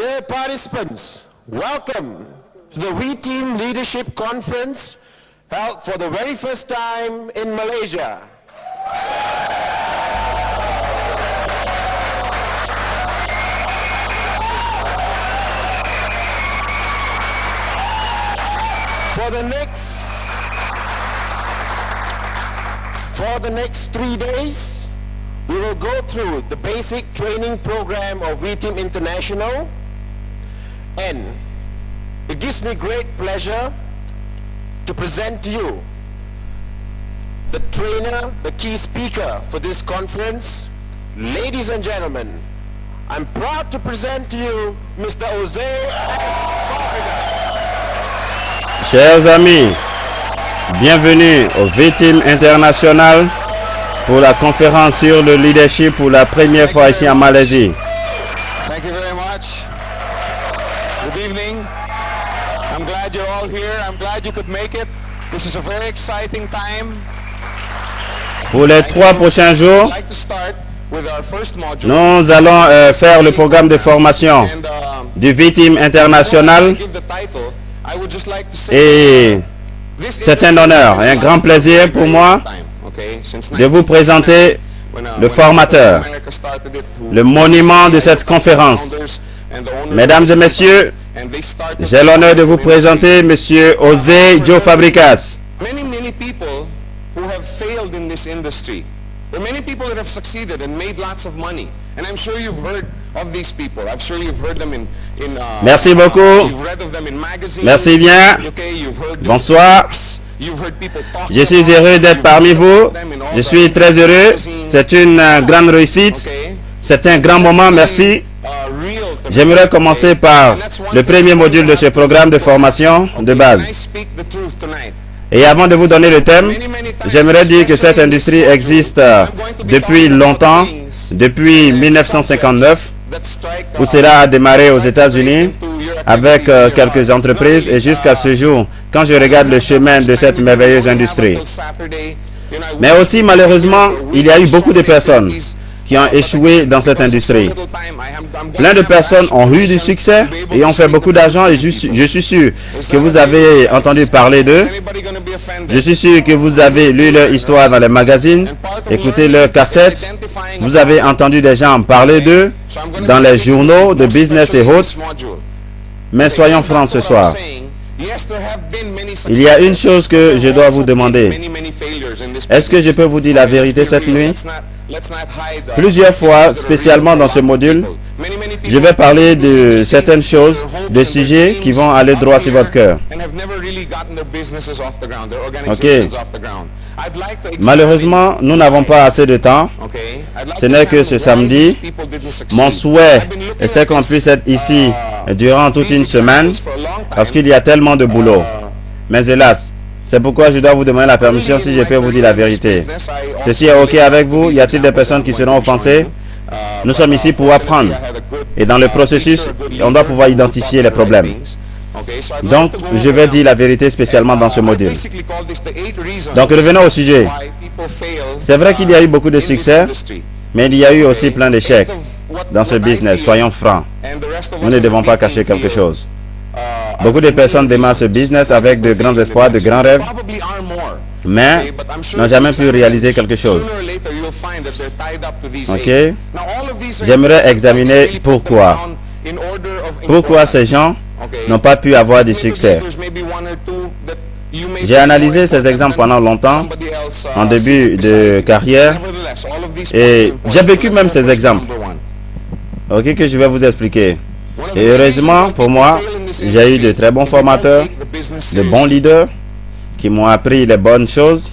Dear participants, welcome to the We Team Leadership Conference held for the very first time in Malaysia. For the next 3 days, we will go through the basic training program of We Team International, and it gives me great pleasure to present to you the trainer, the key speaker for this conference. Ladies and gentlemen, I'm proud to present to you Mr. Jose Esparga. Chers amis, bienvenue au V-Team International pour la conférence sur le leadership pour la première fois ici en Malaisie. Thank you very much. Good evening. I'm glad you're all here. I'm glad you could make it. This is a very exciting time. Pour les 3 prochains jours, I'd like to start with our first module. nous allons faire le programme de formation du V-Team International et c'est un honneur et un grand plaisir pour moi de vous présenter le formateur, le monument de cette conférence. Mesdames et messieurs, j'ai l'honneur de vous présenter Monsieur José Joe Fábricas. Many people who have failed in this industry. There are many people that have succeeded and made lots of money. And I'm sure you've heard of these people. I'm sure you've heard them in Merci beaucoup. you've read of them in magazines. Merci bien. Okay, you've heard Bonsoir. You've heard people talk Je suis heureux d'être parmi vous. Je suis très heureux. C'est une grande réussite. C'est un grand moment. Merci. J'aimerais commencer par le premier module de ce programme de formation de base. Et avant de vous donner le thème, j'aimerais dire que cette industrie existe depuis longtemps, depuis 1959, où cela a démarré aux États-Unis avec quelques entreprises et jusqu'à ce jour, quand je regarde le chemin de cette merveilleuse industrie. Mais aussi, malheureusement, il y a eu beaucoup de personnes qui ont échoué dans cette industrie. Plein de personnes ont eu du succès et ont fait beaucoup d'argent et je suis sûr que vous avez entendu parler d'eux. Je suis sûr que vous avez lu leur histoire dans les magazines, écouté leurs cassettes. Vous avez entendu des gens parler d'eux dans les journaux de business et autres. Mais soyons francs ce soir. Il y a une chose que je dois vous demander. Est-ce que je peux vous dire la vérité cette nuit? Plusieurs fois, spécialement dans ce module, je vais parler de certaines choses, de sujets qui vont aller droit sur votre cœur. Ok. Malheureusement, nous n'avons pas assez de temps. Ce n'est que ce samedi. Mon souhait, c'est qu'on puisse être ici durant toute une semaine, parce qu'il y a tellement de boulot. Mais hélas, c'est pourquoi je dois vous demander la permission si je peux vous dire la vérité. Ceci est ok avec vous? Y a-t-il des personnes qui seront offensées? Nous sommes ici pour apprendre. Et dans le processus, on doit pouvoir identifier les problèmes. Donc, je vais dire la vérité spécialement dans ce module. Donc, revenons au sujet. C'est vrai qu'il y a eu beaucoup de succès, mais il y a eu aussi plein d'échecs dans ce business. Soyons francs. Nous ne devons pas cacher quelque chose. Beaucoup de personnes démarrent ce business avec de grands espoirs, de grands rêves, mais n'ont jamais pu réaliser quelque chose. Ok? J'aimerais examiner pourquoi. Pourquoi ces gens n'ont pas pu avoir du succès. J'ai analysé ces exemples pendant longtemps, en début de carrière, et j'ai vécu même ces exemples. Ok, que je vais vous expliquer. Et heureusement pour moi, j'ai eu de très bons formateurs, de bons leaders qui m'ont appris les bonnes choses.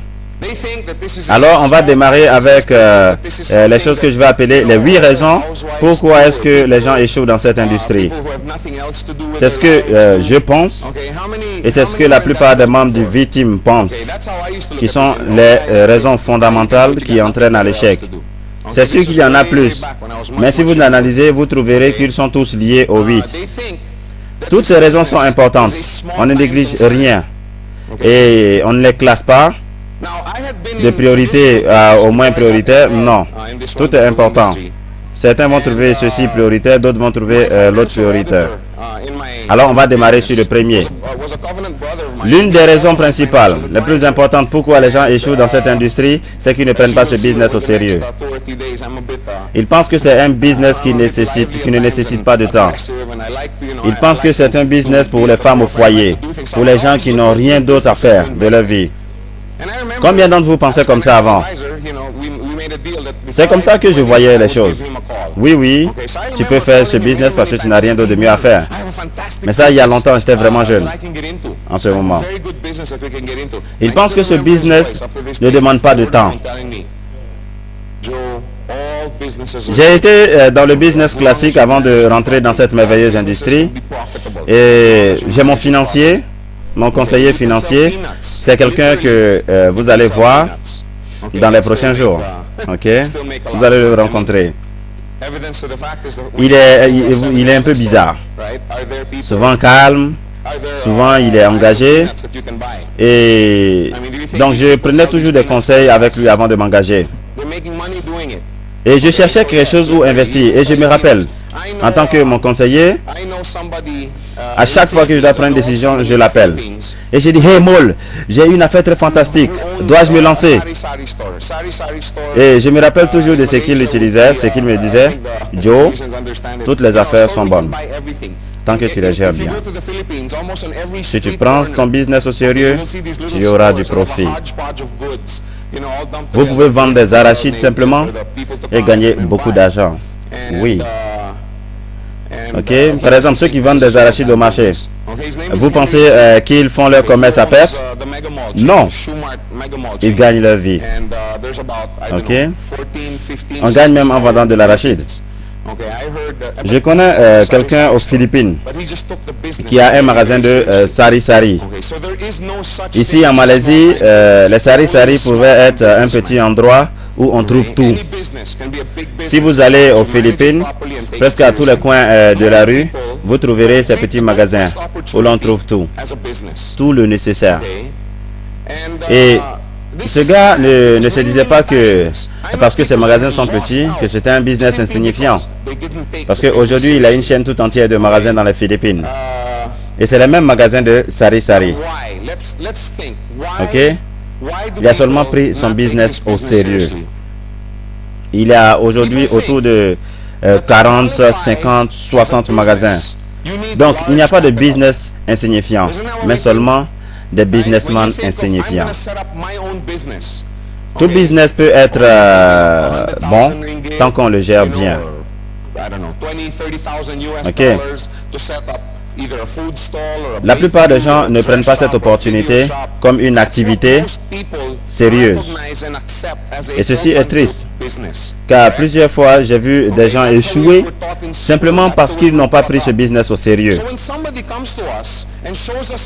Alors on va démarrer avec les choses que je vais appeler les 8 raisons pourquoi est-ce que les gens échouent dans cette industrie. C'est ce que je pense et c'est ce que la plupart des membres du V-Team pensent, qui sont les raisons fondamentales qui entraînent à l'échec. C'est sûr qu'il y en a plus, mais si vous l'analysez, vous trouverez qu'ils sont tous liés aux 8. Toutes ces raisons sont importantes, on ne néglige rien et on ne les classe pas de priorité au moins prioritaire, non, tout est important. certains vont trouver ceci prioritaire, d'autres vont trouver l'autre prioritaire. Alors on va démarrer sur le premier. L'une des raisons principales, les plus importantes pourquoi les gens échouent dans cette industrie, c'est qu'ils ne prennent pas ce business au sérieux. Ils pensent que c'est un business qui ne nécessite pas de temps. Ils pensent que c'est un business pour les femmes au foyer, pour les gens qui n'ont rien d'autre à faire de leur vie. Combien d'entre vous pensaient comme ça avant? C'est comme ça que je voyais les choses. Oui, tu peux faire ce business parce que tu n'as rien d'autre de mieux à faire. Mais ça, il y a longtemps, j'étais vraiment jeune en ce moment. Ils pensent que ce business ne demande pas de temps. J'ai été dans le business classique avant de rentrer dans cette merveilleuse industrie. Et j'ai mon financier, mon conseiller financier. C'est quelqu'un que vous allez voir dans les prochains jours. Ok? Vous allez le rencontrer. Il est un peu bizarre. Souvent calme. Souvent il est engagé. Et donc je prenais toujours des conseils avec lui avant de m'engager. Et je cherchais quelque chose où investir. Et je me rappelle, en tant que mon conseiller, à chaque fois que je dois prendre une décision, je l'appelle. Et je dis, hey Maul, j'ai une affaire très fantastique. Dois-je me lancer? Et je me rappelle toujours de ce qu'il utilisait, ce qu'il me disait. Joe, toutes les affaires sont bonnes, tant que tu les gères bien. Si tu prends ton business au sérieux, tu auras du profit. Vous pouvez vendre des arachides simplement et gagner beaucoup d'argent. Oui. Ok. Par exemple, ceux qui vendent des arachides au marché, vous pensez qu'ils font leur commerce à perte? Non. Ils gagnent leur vie. Ok. On gagne même en vendant de l'arachide. Je connais quelqu'un aux Philippines qui a un magasin de sari-sari. Ici en Malaisie, les sari-sari pouvaient être un petit endroit où on trouve tout. Si vous allez aux Philippines, presque à tous les coins de la rue, vous trouverez ces petits magasins où l'on trouve tout. Tout le nécessaire. Et ce gars ne se disait pas que parce que ces magasins sont petits, que c'était un business insignifiant. Parce qu'aujourd'hui, il a une chaîne tout entière de magasins dans les Philippines. Et c'est le même magasin de sari-sari. Ok? Il a seulement pris son business au sérieux. Il a aujourd'hui autour de 40, 50, 60 magasins. Donc, il n'y a pas de business insignifiant, mais seulement des businessmen insignifiants. Tout business peut être bon tant qu'on le gère bien. Ok. La plupart des gens ne prennent pas cette opportunité comme une activité sérieuse. Et ceci est triste. Car plusieurs fois, j'ai vu des gens échouer simplement parce qu'ils n'ont pas pris ce business au sérieux.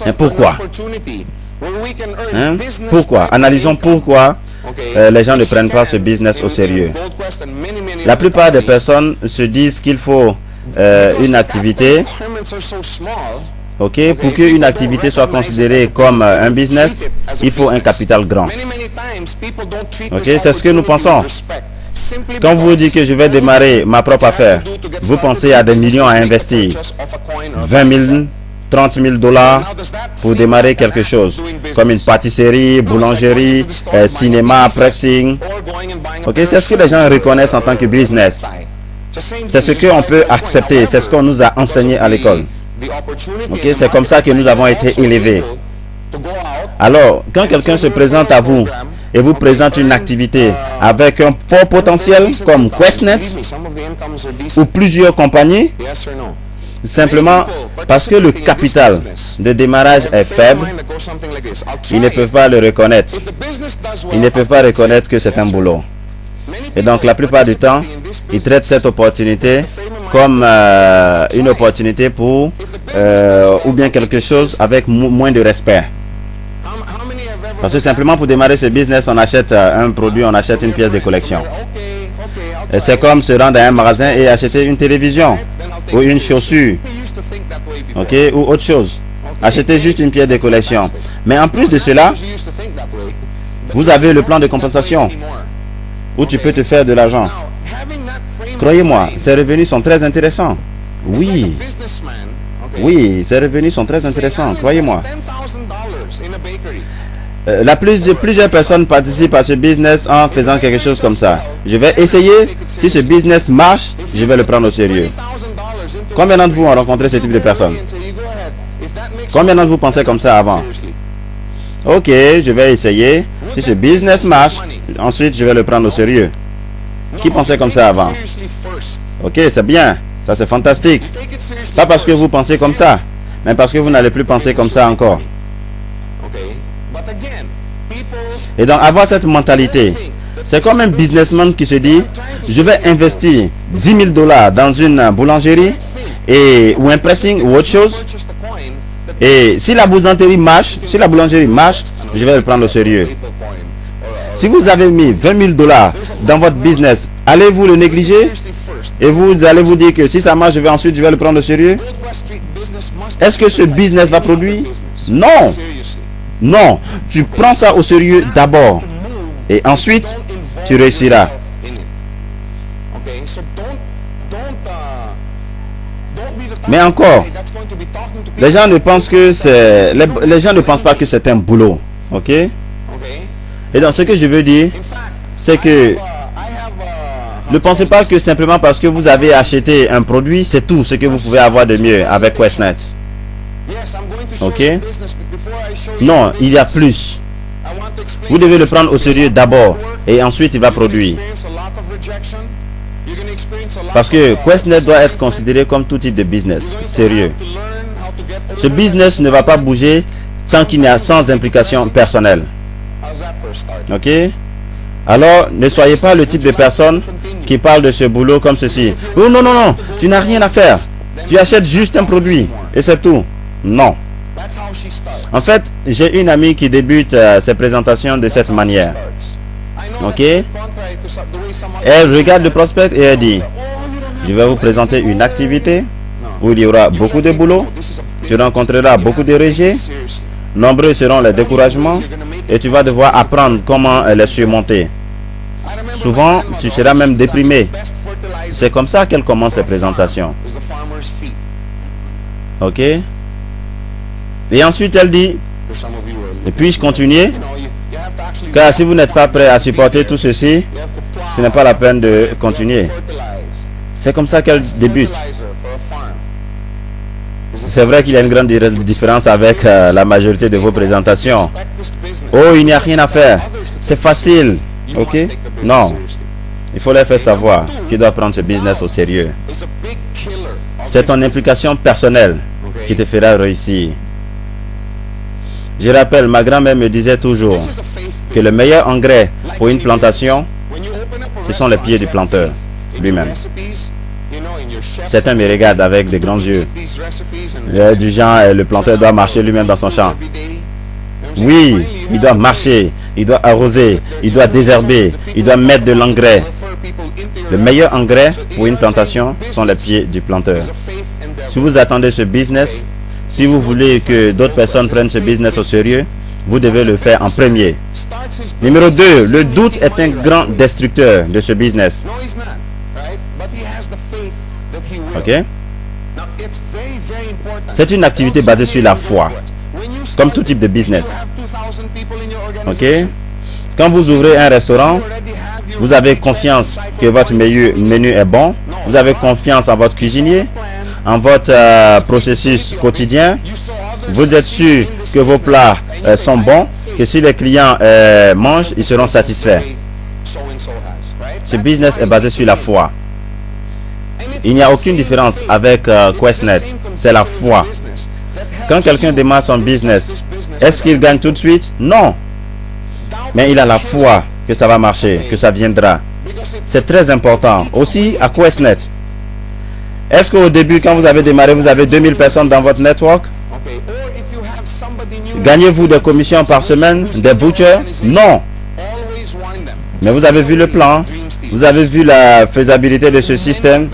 Et pourquoi? Pourquoi? Analysons pourquoi les gens ne prennent pas ce business au sérieux. La plupart des personnes se disent qu'il faut une activité, ok, pour qu'une activité soit considérée comme un business, il faut un capital grand. Ok, c'est ce que nous pensons. Quand vous dites que je vais démarrer ma propre affaire, vous pensez à des millions à investir, 20 000, 30 000 dollars pour démarrer quelque chose, comme une pâtisserie, boulangerie, cinéma, pressing. Ok, c'est ce que les gens reconnaissent en tant que business. C'est ce qu'on peut accepter, c'est ce qu'on nous a enseigné à l'école. Ok, c'est comme ça que nous avons été élevés. Alors, quand quelqu'un se présente à vous et vous présente une activité avec un fort potentiel comme QuestNet ou plusieurs compagnies, simplement parce que le capital de démarrage est faible, ils ne peuvent pas le reconnaître. Ils ne peuvent pas reconnaître que c'est un boulot. Et donc la plupart du temps, ils traitent cette opportunité comme une opportunité pour ou bien quelque chose avec moins de respect. Parce que simplement pour démarrer ce business, on achète un produit, on achète une pièce de collection. Et c'est comme se rendre à un magasin et acheter une télévision ou une chaussure, ok, ou autre chose. Acheter juste une pièce de collection. Mais en plus de cela, vous avez le plan de compensation où tu peux te faire de l'argent. Croyez-moi, ces revenus sont très intéressants. Oui. Oui, ces revenus sont très intéressants, croyez-moi. Plusieurs personnes participent à ce business en faisant quelque chose comme ça. Je vais essayer. Si ce business marche, je vais le prendre au sérieux. Combien d'entre vous ont rencontré ce type de personnes? Combien d'entre vous pensaient comme ça avant? Ok, je vais essayer. Si ce business marche, ensuite je vais le prendre au sérieux. Qui pensait comme ça avant? Ok, c'est bien. Ça, c'est fantastique. Pas parce que vous pensez comme ça, mais parce que vous n'allez plus penser comme ça encore. Et donc, avoir cette mentalité, c'est comme un businessman qui se dit, je vais investir 10 000 $ dans une boulangerie ou un pressing ou autre chose. Et si la boulangerie marche, je vais le prendre au sérieux. Si vous avez mis 20 000 $ dans votre business, allez-vous le négliger? Et vous allez vous dire que si ça marche, je vais le prendre au sérieux? Est-ce que ce business va produire? Non. Non. Tu prends ça au sérieux d'abord. Et ensuite, tu réussiras. Mais encore, les gens ne pensent pas que c'est un boulot. Ok? Et donc, ce que je veux dire, c'est que ne pensez pas que simplement parce que vous avez acheté un produit, c'est tout ce que vous pouvez avoir de mieux avec QuestNet. Ok? Non, il y a plus. Vous devez le prendre au sérieux d'abord et ensuite il va produire. Parce que QuestNet doit être considéré comme tout type de business sérieux. Ce business ne va pas bouger tant qu'il n'y a sans implication personnelle. Ok? Alors, ne soyez pas le type de personne qui parle de ce boulot comme ceci. Oh non, non, non, tu n'as rien à faire. Tu achètes juste un produit et c'est tout. Non. En fait, j'ai une amie qui débute ses présentations de cette manière. Ok? Elle regarde le prospect et elle dit, je vais vous présenter une activité où il y aura beaucoup de boulot. Tu rencontreras beaucoup de rejets. Nombreux seront les découragements et tu vas devoir apprendre comment les surmonter. Souvent, tu seras même déprimé. C'est comme ça qu'elle commence ses présentations. Ok? Et ensuite, elle dit, puis-je continuer? Car si vous n'êtes pas prêt à supporter tout ceci, ce n'est pas la peine de continuer. C'est comme ça qu'elle débute. C'est vrai qu'il y a une grande différence avec la majorité de vos présentations. Oh, il n'y a rien à faire. C'est facile. Ok? Non. Il faut leur faire savoir qu'ils doivent prendre ce business au sérieux. C'est ton implication personnelle qui te fera réussir. Je rappelle, ma grand-mère me disait toujours que le meilleur engrais pour une plantation, ce sont les pieds du planteur lui-même. Certains me regardent avec de grands yeux. Du genre, le planteur doit marcher lui-même dans son champ. Oui, il doit marcher, il doit arroser, il doit désherber, il doit mettre de l'engrais. Le meilleur engrais pour une plantation sont les pieds du planteur. Si vous attendez ce business, si vous voulez que d'autres personnes prennent ce business au sérieux, vous devez le faire en premier. Numéro 2, le doute est un grand destructeur de ce business. Ok? C'est une activité basée sur la foi, comme tout type de business. Ok? Quand vous ouvrez un restaurant, vous avez confiance que votre menu est bon, vous avez confiance en votre cuisinier, en votre processus quotidien, vous êtes sûr que vos plats sont bons, que si les clients mangent, ils seront satisfaits. Ce business est basé sur la foi. Il n'y a aucune différence avec QuestNet, c'est la foi. Quand quelqu'un démarre son business, est-ce qu'il gagne tout de suite? Non. Mais il a la foi que ça va marcher, que ça viendra. C'est très important. Aussi à QuestNet. Est-ce qu'au début, quand vous avez démarré, vous avez 2000 personnes dans votre network? Gagnez-vous des commissions par semaine, des butchers? Non. Mais vous avez vu le plan, vous avez vu la faisabilité de ce système,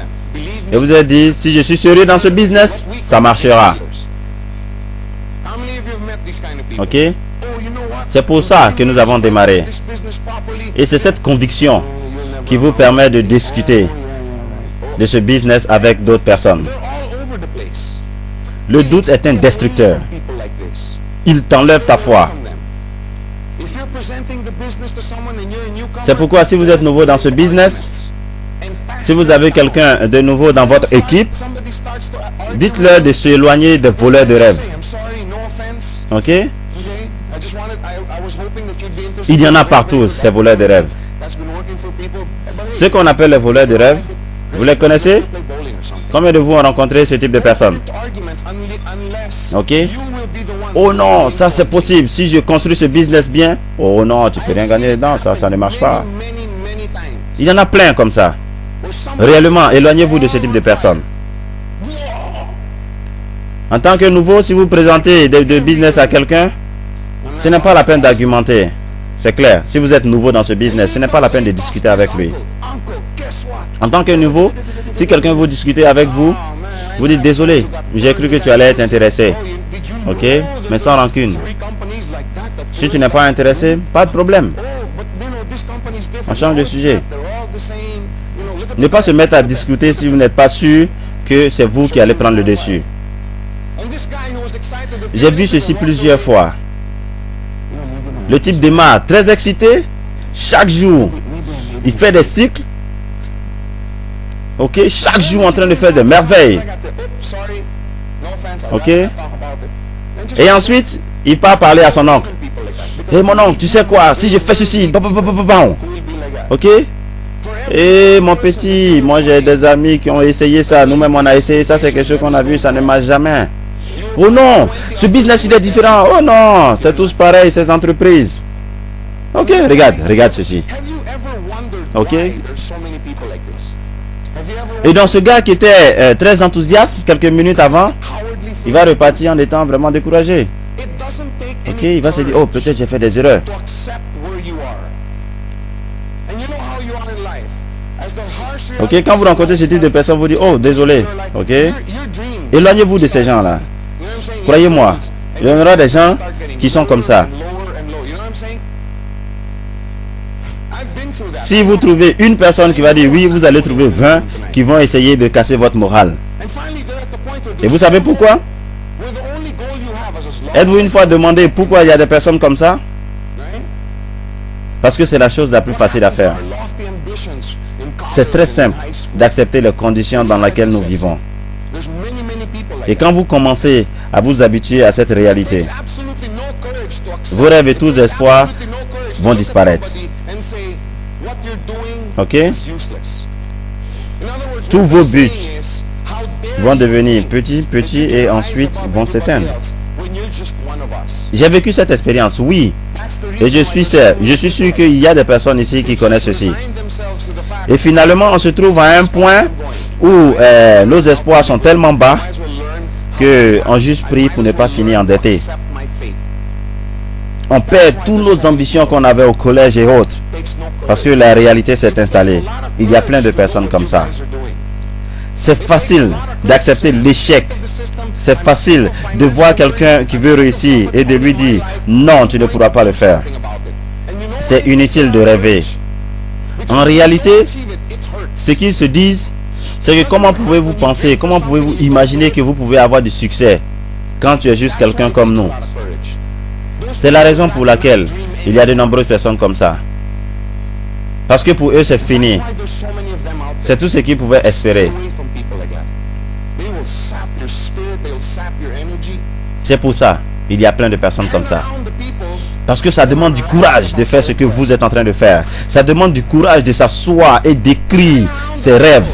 et vous avez dit, si je suis sérieux dans ce business, ça marchera. Ok? C'est pour ça que nous avons démarré. Et c'est cette conviction qui vous permet de discuter. de ce business avec d'autres personnes. Le doute est un destructeur. Il t'enlève ta foi. C'est pourquoi si vous êtes nouveau dans ce business, si vous avez quelqu'un de nouveau dans votre équipe, dites-leur de s'éloigner des voleurs de rêves. Ok? Il y en a partout, ces voleurs de rêves. Ce qu'on appelle les voleurs de rêves, vous les connaissez? Combien de vous ont rencontré ce type de personnes? Ok? Oh non, ça c'est possible. Si je construis ce business bien, oh non, tu peux rien gagner dedans, ça ne marche pas. Il y en a plein comme ça. Réellement, éloignez-vous de ce type de personnes. En tant que nouveau, si vous présentez de business à quelqu'un, ce n'est pas la peine d'argumenter. C'est clair. Si vous êtes nouveau dans ce business, ce n'est pas la peine de discuter avec lui. En tant que nouveau, si quelqu'un veut discuter avec vous, vous dites désolé, j'ai cru que tu allais être intéressé. Ok? Mais sans rancune. Si tu n'es pas intéressé, pas de problème. On change de sujet. Ne pas se mettre à discuter si vous n'êtes pas sûr que c'est vous qui allez prendre le dessus. J'ai vu ceci plusieurs fois. Le type démarre très excité. Chaque jour, il fait des cycles. Ok, chaque jour en train de faire des merveilles. Ok. Et ensuite, il part parler à son oncle. Hé mon oncle, tu sais quoi? Si je fais ceci, ok. Et mon petit, moi j'ai des amis qui ont essayé ça. Nous-mêmes on a essayé ça, c'est quelque chose qu'on a vu, ça ne marche jamais. Oh non, ce business il est différent. Oh non, c'est tous pareil, ces entreprises. Ok, regarde ceci. Ok. Et donc ce gars qui était très enthousiaste quelques minutes avant, il va repartir en étant vraiment découragé. Ok, il va se dire, oh peut-être j'ai fait des erreurs. Ok, quand vous rencontrez ce type de personnes, vous dites, oh désolé. Ok. Éloignez-vous de ces gens-là. Croyez-moi, il y en aura des gens qui sont comme ça. Si vous trouvez une personne qui va dire oui, vous allez trouver 20 qui vont essayer de casser votre morale. Et vous savez pourquoi? Êtes-vous une fois demandé pourquoi il y a des personnes comme ça? Parce que c'est la chose la plus facile à faire. C'est très simple d'accepter les conditions dans lesquelles nous vivons. Et quand vous commencez à vous habituer à cette réalité, vos rêves et tous espoirs vont disparaître. Ok? Tous vos buts vont devenir petits et ensuite vont s'éteindre. J'ai vécu cette expérience, oui. Et je suis sûr qu'il y a des personnes ici qui connaissent ceci. Et finalement, on se trouve à un point où nos espoirs sont tellement bas qu'on juste prie pour ne pas finir endetté. On perd toutes nos ambitions qu'on avait au collège et autres. Parce que la réalité s'est installée. Il y a plein de personnes comme ça. C'est facile d'accepter l'échec. C'est facile de voir quelqu'un qui veut réussir et de lui dire non, tu ne pourras pas le faire. C'est inutile de rêver. En réalité, ce qu'ils se disent, c'est que comment pouvez-vous penser, comment pouvez-vous imaginer que vous pouvez avoir du succès quand tu es juste quelqu'un comme nous? C'est la raison pour laquelle il y a de nombreuses personnes comme ça. Parce que pour eux c'est fini. C'est tout ce qu'ils pouvaient espérer. C'est pour ça il y a plein de personnes comme ça. Parce que ça demande du courage de faire ce que vous êtes en train de faire. Ça demande du courage de s'asseoir et d'écrire ses rêves.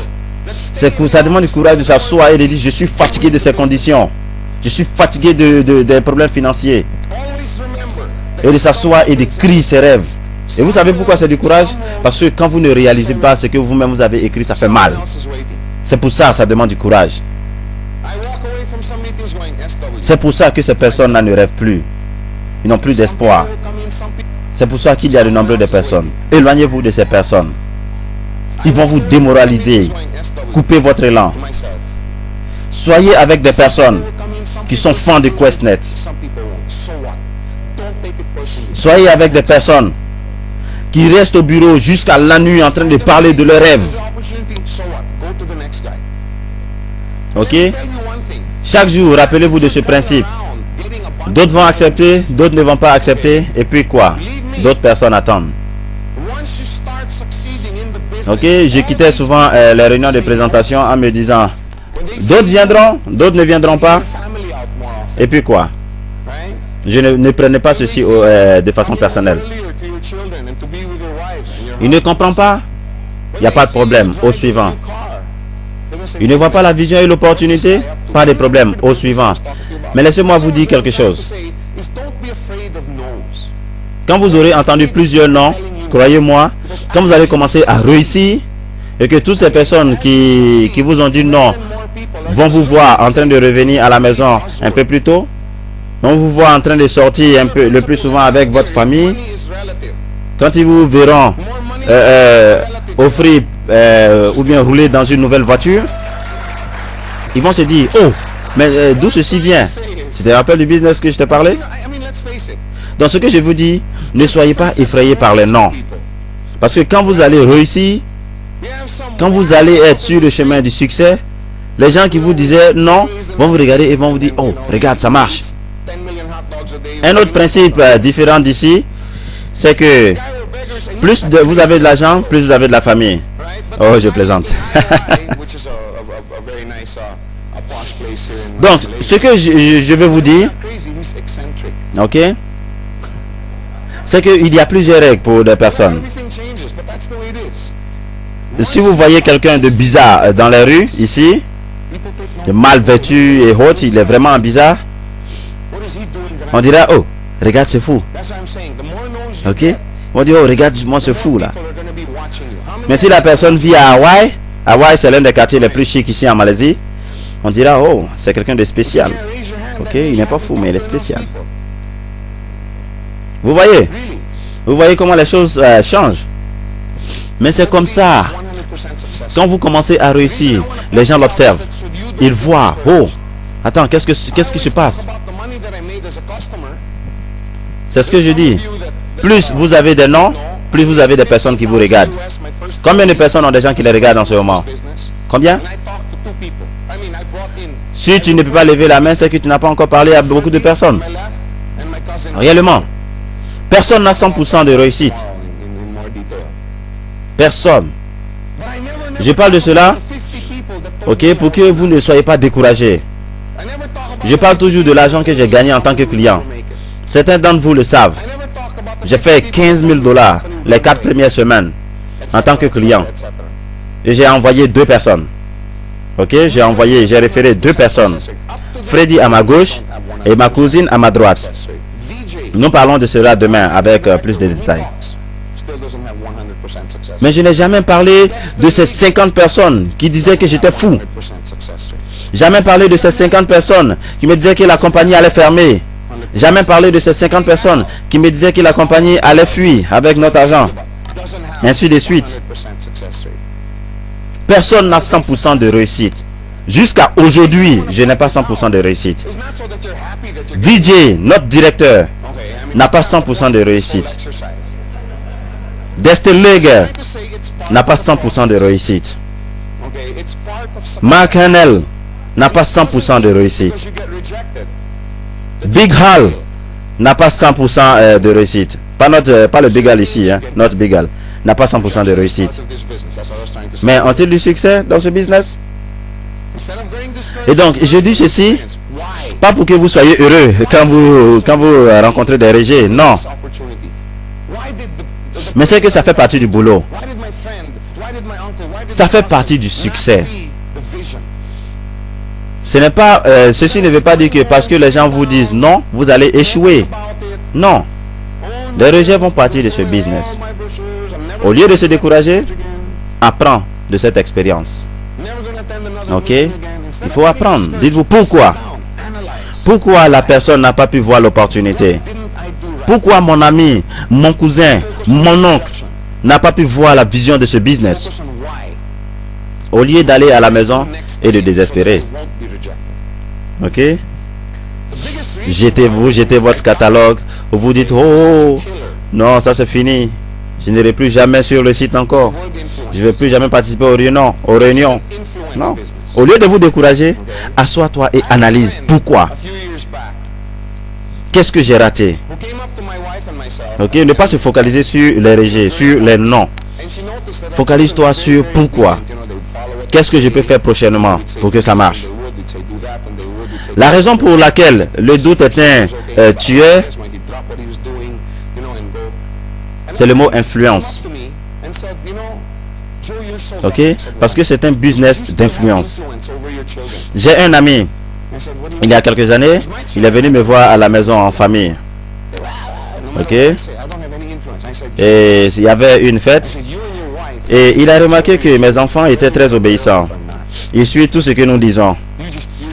Ça demande du courage de s'asseoir et de dire je suis fatigué de ces conditions. Je suis fatigué des problèmes financiers. Et de s'asseoir et d'écrire ses rêves. Et vous savez pourquoi c'est du courage? Parce que quand vous ne réalisez pas ce que vous-même vous avez écrit, ça fait mal. C'est pour ça que ça demande du courage. C'est pour ça que ces personnes-là ne rêvent plus. Ils n'ont plus d'espoir. C'est pour ça qu'il y a de nombreuses personnes. Éloignez-vous de ces personnes. Ils vont vous démoraliser. Coupez votre élan. Soyez avec des personnes qui sont fans de QuestNet. Soyez avec des personnes qui restent au bureau jusqu'à la nuit en train de parler de leurs rêves. Ok? Chaque jour, rappelez-vous de ce principe. D'autres vont accepter, d'autres ne vont pas accepter. Et puis quoi? D'autres personnes attendent. Ok? Je quittais souvent les réunions de présentation en me disant, d'autres viendront, d'autres ne viendront pas. Et puis quoi? Je ne prenais pas ceci de façon personnelle. Il ne comprend pas? Il n'y a pas de problème. Au suivant. Il ne voit pas la vision et l'opportunité? Pas de problème. Au suivant. Mais laissez-moi vous dire quelque chose. Quand vous aurez entendu plusieurs noms, croyez-moi, quand vous allez commencer à réussir, et que toutes ces personnes qui vous ont dit non vont vous voir en train de revenir à la maison un peu plus tôt, vont vous voir en train de sortir un peu le plus souvent avec votre famille, quand ils vous verront offrir ou bien rouler dans une nouvelle voiture, ils vont se dire, oh, mais d'où ceci vient? Tu te rappelles du business que je t'ai parlé? Donc ce que je vous dis, ne soyez pas effrayés par les noms. Parce que quand vous allez réussir, quand vous allez être sur le chemin du succès, les gens qui vous disaient non vont vous regarder et vont vous dire, oh, regarde, ça marche. Un autre principe différent d'ici, c'est que plus vous avez de l'argent, plus vous avez de la famille. Oh, je plaisante. Donc, ce que je veux vous dire, ok, c'est qu'il y a plusieurs règles pour des personnes. Si vous voyez quelqu'un de bizarre dans les rues, ici, de mal vêtu et autres, il est vraiment bizarre, on dira, oh, regarde ce fou. Ok? On dit, oh, regarde moi ce fou là. Mais si la personne vit à Hawaï, Hawaï c'est l'un des quartiers les plus chics ici en Malaisie, on dira, oh, c'est quelqu'un de spécial. Ok? Il n'est pas fou, mais il est spécial. Vous voyez? Vous voyez comment les choses changent? Mais c'est comme ça. Quand vous commencez à réussir, les gens l'observent. Ils voient, oh, attends, qu'est-ce qui se passe? C'est ce que je dis. Plus vous avez des noms, plus vous avez des personnes qui vous regardent. Combien de personnes ont des gens qui les regardent en ce moment? Combien? Si tu ne peux pas lever la main, c'est que tu n'as pas encore parlé à beaucoup de personnes. Réellement. Personne n'a 100% de réussite. Personne. Je parle de cela, ok, pour que vous ne soyez pas découragés. Je parle toujours de l'argent que j'ai gagné en tant que client. Certains d'entre vous le savent. J'ai fait 15 000 $ les 4 premières semaines en tant que client. Et j'ai envoyé 2 personnes. Ok, j'ai référé 2 personnes. Freddy à ma gauche et ma cousine à ma droite. Nous parlons de cela demain avec plus de détails. Mais je n'ai jamais parlé de ces 50 personnes qui disaient que j'étais fou. Jamais parlé de ces 50 personnes qui me disaient que la compagnie allait fermer. Jamais parlé de ces 50 personnes qui me disaient que la compagnie allait fuir avec notre argent. Ainsi de suite. Personne n'a 100% de réussite. Jusqu'à aujourd'hui, je n'ai pas 100% de réussite. VJ, notre directeur, n'a pas 100% de réussite. Destin Leger n'a pas 100% de réussite. Mark Hanel n'a pas 100% de réussite. Big Hall n'a pas 100% de réussite. Pas le Big Hall ici, hein, notre Big Hall n'a pas 100% de réussite. Mais ont-ils du succès dans ce business? Et donc, je dis ceci, pas pour que vous soyez heureux quand vous rencontrez des rejets, non. Mais c'est que ça fait partie du boulot. Ça fait partie du succès. Ceci ne veut pas dire que parce que les gens vous disent non, vous allez échouer. Non. Les rejets vont partir de ce business. Au lieu de se décourager, apprends de cette expérience. Ok? Il faut apprendre. Dites-vous pourquoi. Pourquoi la personne n'a pas pu voir l'opportunité? Pourquoi mon ami, mon cousin, mon oncle n'a pas pu voir la vision de ce business? Au lieu d'aller à la maison et de désespérer. Ok? Jetez votre catalogue. Vous dites, oh, non, ça c'est fini. Je n'irai plus jamais sur le site encore. Je ne vais plus jamais participer aux réunions. Non. Au lieu de vous décourager, assois-toi et analyse pourquoi. Qu'est-ce que j'ai raté? Ok, ne pas se focaliser sur les rejets, sur les noms. Focalise-toi sur pourquoi. Qu'est-ce que je peux faire prochainement pour que ça marche? La raison pour laquelle le doute est un tueur, c'est le mot influence. Ok? Parce que c'est un business d'influence. J'ai un ami, il y a quelques années, il est venu me voir à la maison en famille. Ok? Et il y avait une fête. Et il a remarqué que mes enfants étaient très obéissants. Ils suivent tout ce que nous disons.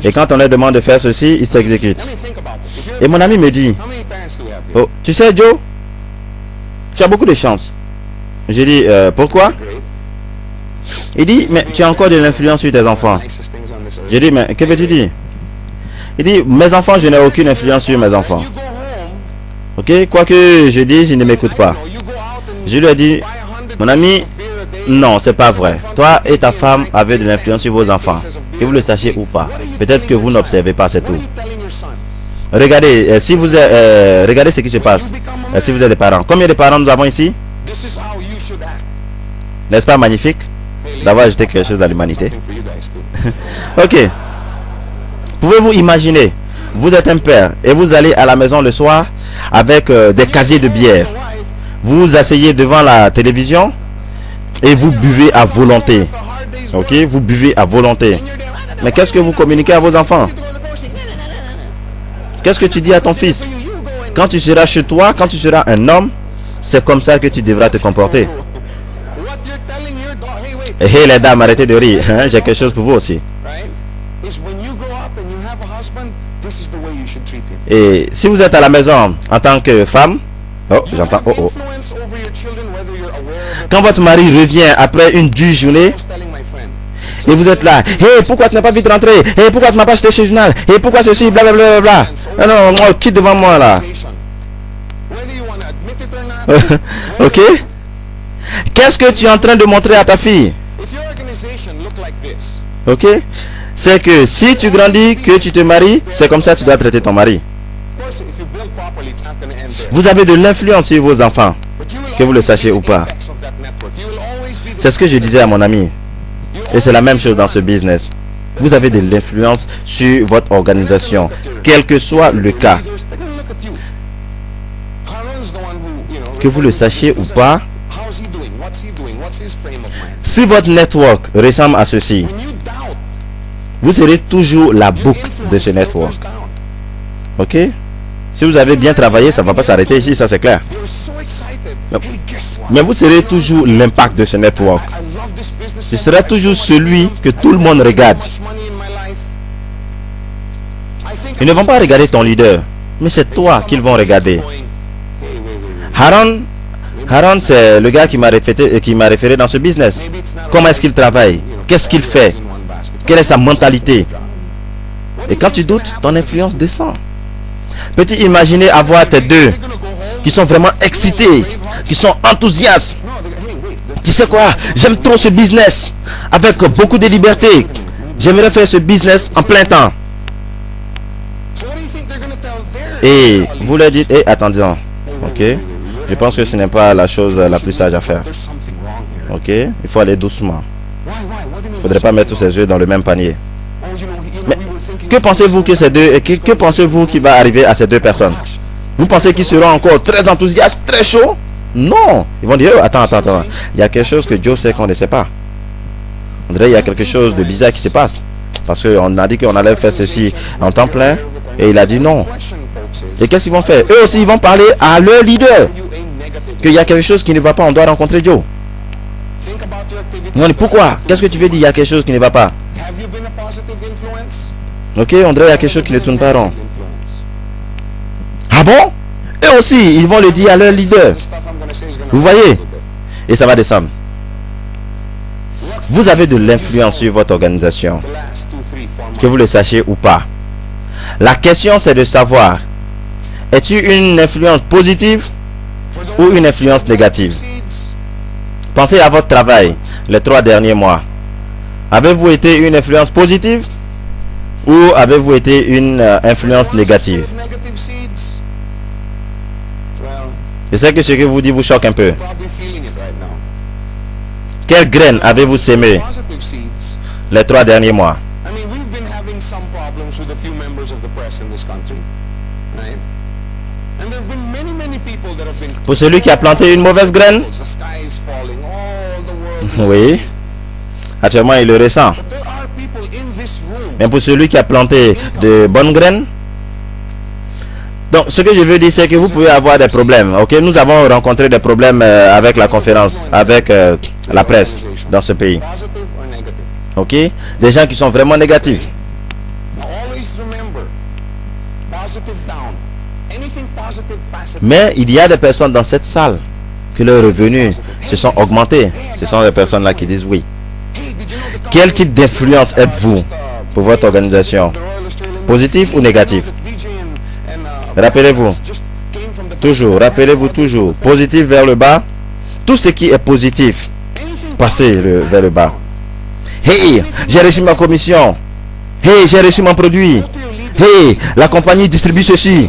Et quand on leur demande de faire ceci, ils s'exécutent. Et mon ami me dit, oh, tu sais Joe, tu as beaucoup de chance. J'ai dit, pourquoi? Il dit, mais tu as encore de l'influence sur tes enfants. J'ai dit, mais que veux-tu dire? Il dit, mes enfants, je n'ai aucune influence sur mes enfants. Ok, quoi que je dise, ils ne m'écoutent pas. Je lui ai dit, mon ami, non, c'est pas vrai. Toi et ta femme avez de l'influence sur vos enfants. Que vous le sachiez ou pas. Peut-être que vous n'observez pas, c'est tout. Regardez, si vous regardez ce qui se passe. Si vous êtes des parents. Combien de parents nous avons ici? N'est-ce pas magnifique d'avoir ajouté quelque chose à l'humanité? Ok. Pouvez-vous imaginer, vous êtes un père et vous allez à la maison le soir avec des casiers de bière. Vous vous asseyez devant la télévision et vous buvez à volonté. Ok, vous buvez à volonté. Mais qu'est-ce que vous communiquez à vos enfants? Qu'est-ce que tu dis à ton fils? Quand tu seras chez toi, quand tu seras un homme, c'est comme ça que tu devras te comporter. Hé les dames, arrêtez de rire, hein? J'ai quelque chose pour vous aussi. Et si vous êtes à la maison en tant que femme, oh, j'entends, oh, oh. Quand votre mari revient après une dure journée, et vous êtes là, hey, pourquoi tu n'as pas vite rentré? Hey, pourquoi tu n'as pas acheté ce journal? Hey, pourquoi ceci, blablabla, bla. Non, non, moi, quitte devant moi là. Ok? Qu'est-ce que tu es en train de montrer à ta fille? Ok? C'est que si tu grandis, que tu te maries, c'est comme ça que tu dois traiter ton mari. Vous avez de l'influence sur vos enfants, que vous le sachiez ou pas. C'est ce que je disais à mon ami. Et c'est la même chose dans ce business. Vous avez de l'influence sur votre organisation, quel que soit le cas. Que vous le sachiez ou pas, si votre network ressemble à ceci, vous serez toujours la boucle de ce network. Ok? Si vous avez bien travaillé, ça ne va pas s'arrêter ici, ça c'est clair. Mais vous serez toujours l'impact de ce network. Ce sera toujours celui que tout le monde regarde. Ils ne vont pas regarder ton leader, mais c'est toi qu'ils vont regarder. Haron, c'est le gars qui m'a référé dans ce business. Comment est-ce qu'il travaille? Qu'est-ce qu'il fait? Quelle est sa mentalité? Et quand tu doutes, ton influence descend. Peux-tu imaginer avoir tes deux qui sont vraiment excités, qui sont enthousiastes? Tu sais quoi? J'aime trop ce business avec beaucoup de liberté. J'aimerais faire ce business en plein temps. Et vous leur dites, hey, attendez, ok? Je pense que ce n'est pas la chose la plus sage à faire. Ok? Il faut aller doucement. Il ne faudrait pas mettre tous ses œufs dans le même panier. Mais que pensez-vous que ces deux, que pensez-vous qui va arriver à ces deux personnes? Vous pensez qu'ils seront encore très enthousiastes, très chauds? Non. Ils vont dire, oh, attends. Il y a quelque chose que Joe sait qu'on ne sait pas. On dirait qu'il y a quelque chose de bizarre qui se passe. Parce qu'on a dit qu'on allait faire ceci en temps plein. Et il a dit non. Et qu'est-ce qu'ils vont faire? Eux aussi, ils vont parler à leur leader. Qu'il y a quelque chose qui ne va pas, on doit rencontrer Joe. Pourquoi? Qu'est-ce que tu veux dire? Il y a quelque chose qui ne va pas. Ok, on dirait qu'il y a quelque chose qui ne tourne pas rond. Ah bon? Eux aussi, ils vont le dire à leur leader. Vous voyez? Et ça va descendre. Vous avez de l'influence sur votre organisation, que vous le sachiez ou pas. La question c'est de savoir, es-tu une influence positive ou une influence négative? Pensez à votre travail les 3 derniers mois. Avez-vous été une influence positive ou avez-vous été une influence négative? Je sais que ce que vous dites vous choque un peu. Quelles graines avez-vous sémées les 3 derniers mois? Pour celui qui a planté une mauvaise graine, oui, actuellement il le ressent. Mais pour celui qui a planté de bonnes graines, donc ce que je veux dire c'est que vous pouvez avoir des problèmes. Ok, nous avons rencontré des problèmes avec la conférence, avec la presse dans ce pays. Ok, des gens qui sont vraiment négatifs. Mais il y a des personnes dans cette salle que leurs revenus se sont augmentés. Ce sont des personnes là qui disent oui. Quel type d'influence êtes-vous pour votre organisation? Positif ou négatif? Rappelez-vous. Toujours, rappelez-vous toujours. Positif vers le bas. Tout ce qui est positif, passez vers le bas. Hey, j'ai reçu ma commission. Hey, j'ai reçu mon produit. Hey, la compagnie distribue ceci.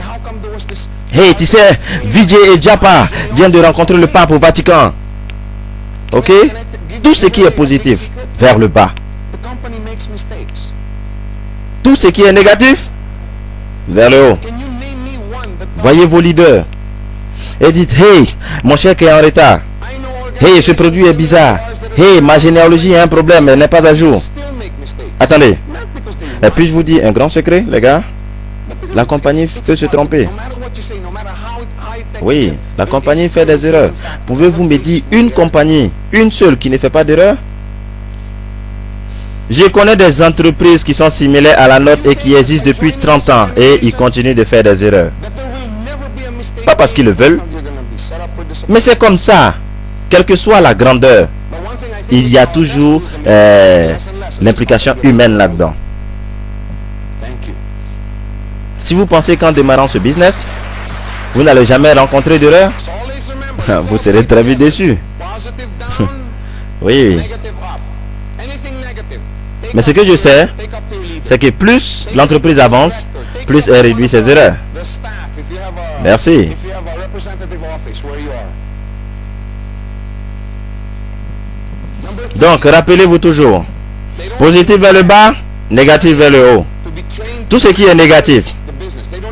Hey, tu sais, Vijay et Japa viennent de rencontrer le pape au Vatican. Ok? Tout ce qui est positif, vers le bas. Tout ce qui est négatif, vers le haut. Voyez vos leaders. Et dites, hey, mon chèque est en retard. Hey, ce produit est bizarre. Hey, ma généalogie a un problème, elle n'est pas à jour. Attendez. Et puis je vous dis un grand secret, les gars. La compagnie peut se tromper. Oui, la compagnie fait des erreurs. Pouvez-vous me dire une compagnie, une seule qui ne fait pas d'erreur? Je connais des entreprises qui sont similaires à la nôtre et qui existent depuis 30 ans et ils continuent de faire des erreurs. Pas parce qu'ils le veulent, mais c'est comme ça. Quelle que soit la grandeur, il y a toujours l'implication humaine là-dedans. Si vous pensez qu'en démarrant ce business, vous n'allez jamais rencontrer d'erreur, vous serez très vite déçu. Oui. Mais ce que je sais, c'est que plus l'entreprise avance, plus elle réduit ses erreurs. Merci. Donc, rappelez-vous toujours, positif vers le bas, négatif vers le haut. Tout ce qui est négatif,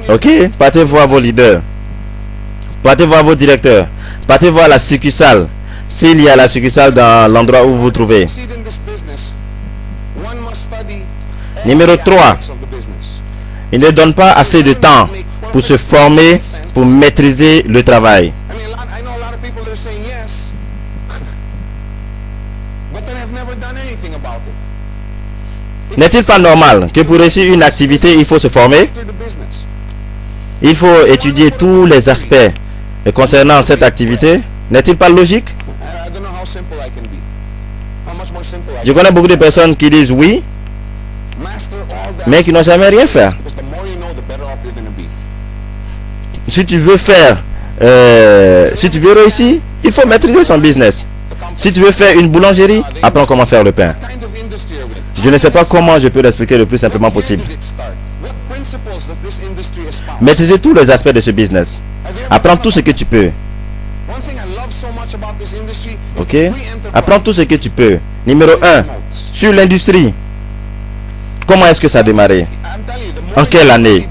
ok, partez voir vos leaders, partez voir vos directeurs, partez voir la succursale, s'il y a la succursale dans l'endroit où vous vous trouvez. Numéro 3, il ne donne pas assez de temps pour se former, pour maîtriser le travail. N'est-il pas normal que pour réussir une activité, il faut se former? Il faut étudier tous les aspects concernant cette activité. N'est-il pas logique? Je connais beaucoup de personnes qui disent oui, mais qui n'ont jamais rien fait. Si tu veux faire, si tu veux réussir, il faut maîtriser son business. Si tu veux faire une boulangerie, apprends comment faire le pain. Je ne sais pas comment je peux l'expliquer le plus simplement possible. Maîtriser tous les aspects de ce business. Apprends tout ce que tu peux. Ok? Apprends tout ce que tu peux. Numéro 1, sur l'industrie. Comment est-ce que ça a démarré? En quelle année?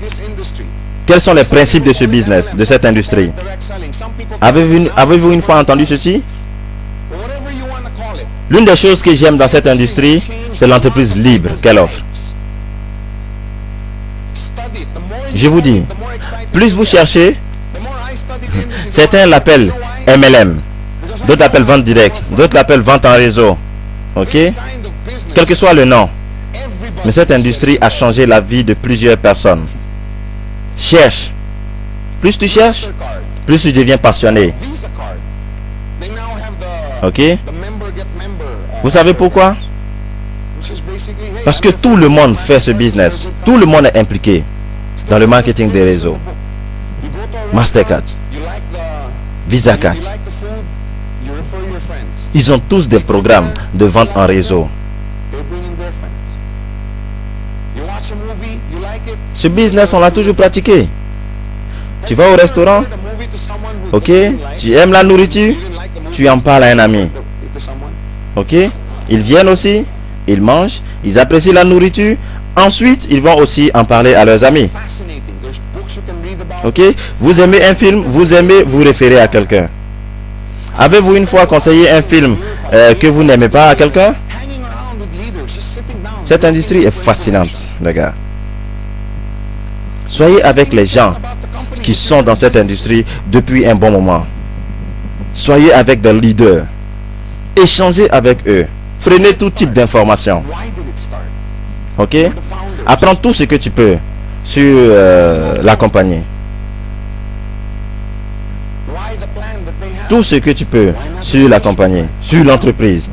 Quels sont les principes de ce business, de cette industrie? Avez-vous une fois entendu ceci? L'une des choses que j'aime dans cette industrie, c'est l'entreprise libre qu'elle offre. Je vous dis, plus vous cherchez, certains l'appellent MLM, d'autres l'appellent vente directe, d'autres l'appellent vente en réseau. Ok? Quel que soit le nom. Mais cette industrie a changé la vie de plusieurs personnes. Cherche. Plus tu cherches, plus tu deviens passionné. Ok? Vous savez pourquoi? Parce que tout le monde fait ce business. Tout le monde est impliqué dans le marketing des réseaux. Mastercard, Visa Card. Ils ont tous des programmes de vente en réseau. Ce business, on l'a toujours pratiqué. Tu vas au restaurant, ok, tu aimes la nourriture, tu en parles à un ami. Ok, ils viennent aussi, ils mangent, ils apprécient la nourriture. Ensuite, ils vont aussi en parler à leurs amis. Ok, vous aimez un film, vous aimez vous référer à quelqu'un. Avez-vous une fois conseillé un film que vous n'aimez pas à quelqu'un? Cette industrie est fascinante, les gars. Soyez avec les gens qui sont dans cette industrie depuis un bon moment. Soyez avec des leaders. Échangez avec eux. Prenez tout type d'informations. Ok? Apprends tout ce que tu peux sur la compagnie. Tout ce que tu peux sur la compagnie, sur l'entreprise.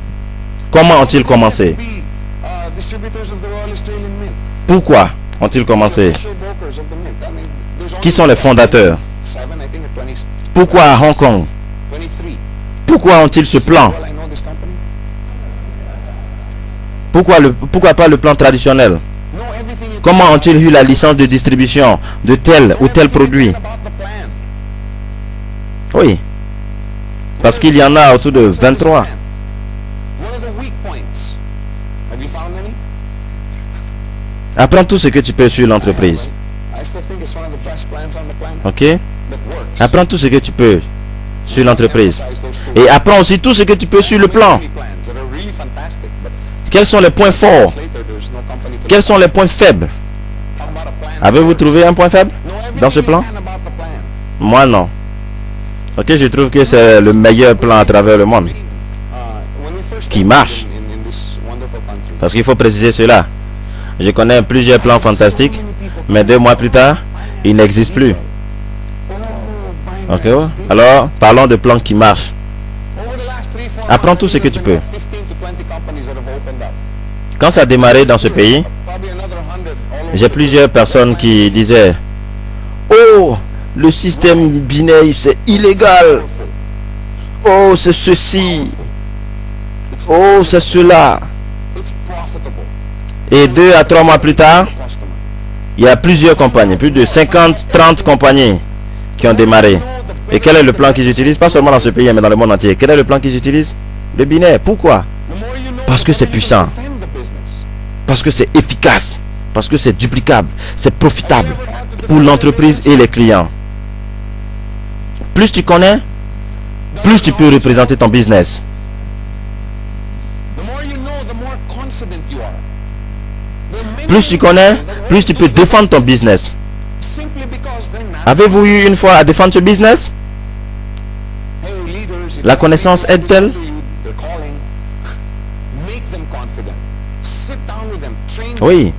Comment ont-ils commencé? Pourquoi ont-ils commencé? Qui sont les fondateurs? Pourquoi à Hong Kong? Pourquoi ont-ils ce plan? Pourquoi pas le plan traditionnel? Comment ont-ils eu la licence de distribution de tel ou tel produit? Oui. Parce qu'il y en a autour de 23. Apprends tout ce que tu peux sur l'entreprise. Ok? Apprends tout ce que tu peux sur l'entreprise. Et apprends aussi tout ce que tu peux sur le plan. Quels sont les points forts? Quels sont les points faibles? Avez-vous trouvé un point faible dans ce plan? Moi non. Ok, je trouve que c'est le meilleur plan à travers le monde qui marche. Parce qu'il faut préciser cela. Je connais plusieurs plans fantastiques, mais 2 mois plus tard, ils n'existent plus. Ok, alors parlons de plans qui marchent. Apprends tout ce que tu peux. Quand ça a démarré dans ce pays, j'ai plusieurs personnes qui disaient: oh, le système binaire c'est illégal. Oh, c'est ceci. Oh, c'est cela. Et 2 à 3 mois plus tard, il y a plusieurs compagnies, plus de 50, 30 compagnies qui ont démarré. Et quel est le plan qu'ils utilisent? Pas seulement dans ce pays, mais dans le monde entier. Quel est le plan qu'ils utilisent? Le binaire. Pourquoi? Parce que c'est puissant. Parce que c'est efficace. Parce que c'est duplicable. C'est profitable pour l'entreprise et les clients. Plus tu connais, plus tu peux représenter ton business. Plus tu connais, plus tu peux défendre ton business. Avez-vous eu une fois à défendre ce business? La connaissance aide-t-elle? Oui.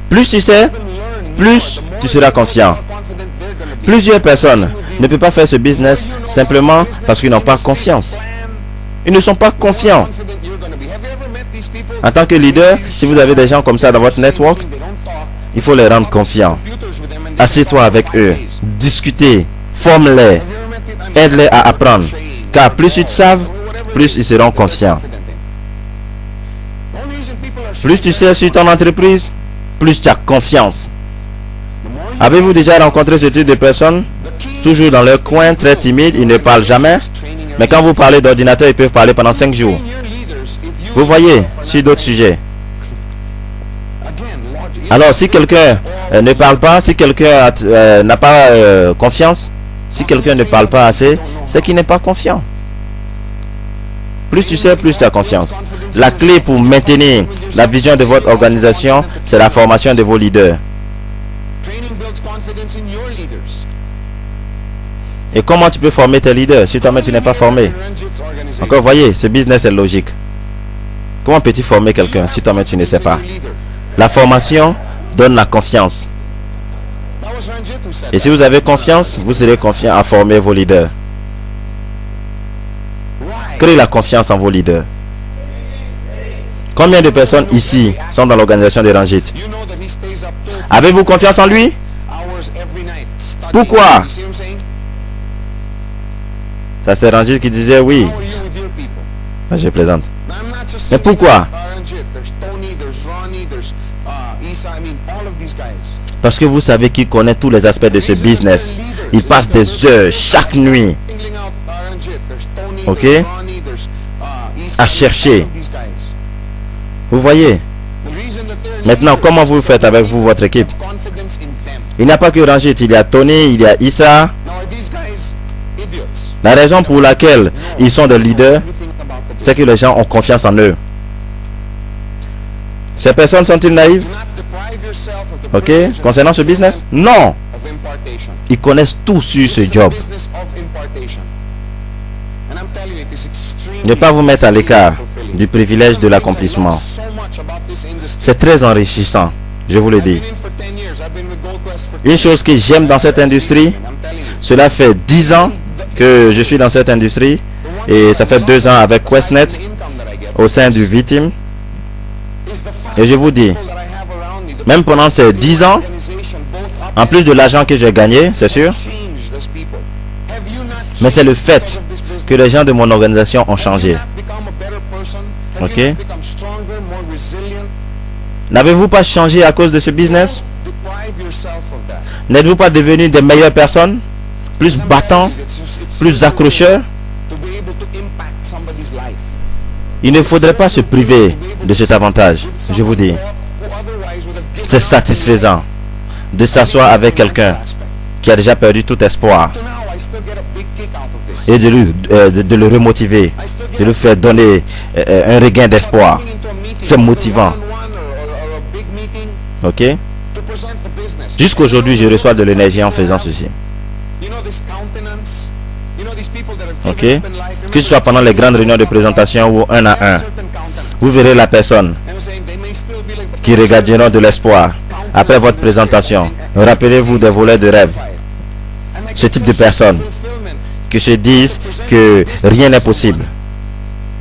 Plus tu sais, plus tu seras confiant. Plusieurs personnes ne peuvent pas faire ce business simplement parce qu'ils n'ont pas confiance. Ils ne sont pas confiants. En tant que leader, si vous avez des gens comme ça dans votre network, il faut les rendre confiants. Assieds-toi avec eux, discutez, forme-les, aide-les à apprendre. Car plus ils te savent, plus ils seront confiants. Plus tu sais sur ton entreprise, plus tu as confiance. Avez-vous déjà rencontré ce type de personnes? Toujours dans leur coin, très timides, ils ne parlent jamais. Mais quand vous parlez d'ordinateur, ils peuvent parler pendant 5 jours. Vous voyez, sur d'autres sujets. Alors, si quelqu'un ne parle pas, si quelqu'un n'a pas confiance, si quelqu'un ne parle pas assez, c'est qu'il n'est pas confiant. Plus tu sais, plus tu as confiance. La clé pour maintenir la vision de votre organisation, c'est la formation de vos leaders. Et comment tu peux former tes leaders si toi-même tu n'es pas formé? Encore, voyez, ce business est logique. Comment peux-tu former quelqu'un si toi-même tu ne sais pas? La formation donne la confiance. Et si vous avez confiance, vous serez confiant à former vos leaders. Créez la confiance en vos leaders. Combien de personnes ici sont dans l'organisation des Ranjit? Avez-vous confiance en lui? Pourquoi? Ça c'est Ranjit qui disait oui. Je plaisante. Mais pourquoi? Parce que vous savez qu'il connaît tous les aspects de ce business. Il passe des heures chaque nuit, ok, à chercher. Vous voyez? Maintenant, comment vous faites avec vous, votre équipe? Il n'y a pas que Ranjit, il y a Tony, il y a Issa. La raison pour laquelle ils sont des leaders, c'est que les gens ont confiance en eux. Ces personnes sont-ils naïves? Ok, concernant ce business? Non. Ils connaissent tout sur ce job. Ne pas vous mettre à l'écart du privilège de l'accomplissement. C'est très enrichissant, je vous le dis. Une chose que j'aime dans cette industrie, cela fait 10 ans que je suis dans cette industrie et ça fait 2 ans avec QuestNet au sein du V-Team. Et je vous dis, même pendant ces 10 ans, en plus de l'argent que j'ai gagné, c'est sûr, mais c'est le fait que les gens de mon organisation ont changé. Ok? N'avez-vous pas changé à cause de ce business? N'êtes-vous pas devenus des meilleures personnes? Plus battants? Plus accrocheurs? Il ne faudrait pas se priver de cet avantage, je vous dis. C'est satisfaisant de s'asseoir avec quelqu'un qui a déjà perdu tout espoir et de le remotiver, de lui faire donner un regain d'espoir. C'est motivant. Ok? Jusqu'aujourd'hui, je reçois de l'énergie en faisant ceci. Ok? Que ce soit pendant les grandes réunions de présentation ou un à un, vous verrez la personne qui regarderont de l'espoir après votre présentation. Rappelez-vous des voleurs de rêve. Ce type de personnes qui se disent que rien n'est possible.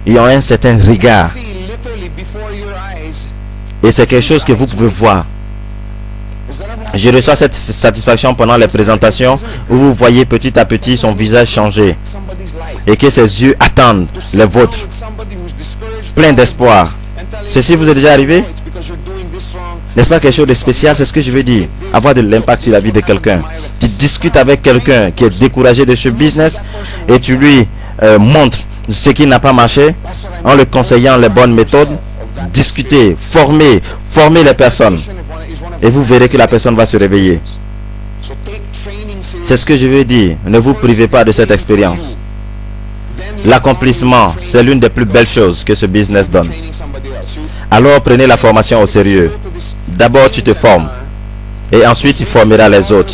Ils ont un certain regard. Et c'est quelque chose que vous pouvez voir. Je reçois cette satisfaction pendant les présentations où vous voyez petit à petit son visage changer et que ses yeux attendent les vôtres, plein d'espoir. Ceci vous est déjà arrivé? N'est-ce pas quelque chose de spécial? C'est ce que je veux dire. Avoir de l'impact sur la vie de quelqu'un. Tu discutes avec quelqu'un qui est découragé de ce business et tu lui montres ce qui n'a pas marché en le conseillant les bonnes méthodes. Discuter, former les personnes. Et vous verrez que la personne va se réveiller. C'est ce que je veux dire. Ne vous privez pas de cette expérience. L'accomplissement, c'est l'une des plus belles choses que ce business donne. Alors prenez la formation au sérieux. D'abord tu te formes. Et ensuite tu formeras les autres.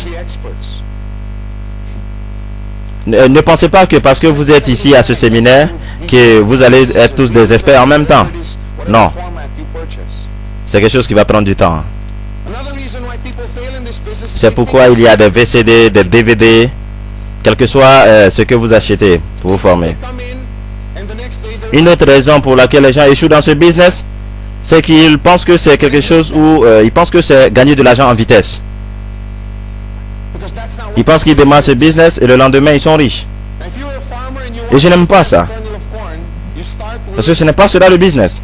Ne pensez pas que parce que vous êtes ici à ce séminaire, que vous allez être tous des experts en même temps. Non. C'est quelque chose qui va prendre du temps. C'est pourquoi il y a des VCD, des DVD, quel que soit ce que vous achetez pour vous former. Une autre raison pour laquelle les gens échouent dans ce business, c'est qu'ils pensent que c'est quelque chose où ils pensent que c'est gagner de l'argent en vitesse. Ils pensent qu'ils démarrent ce business et le lendemain ils sont riches. Et je n'aime pas ça. Parce que ce n'est pas cela le business.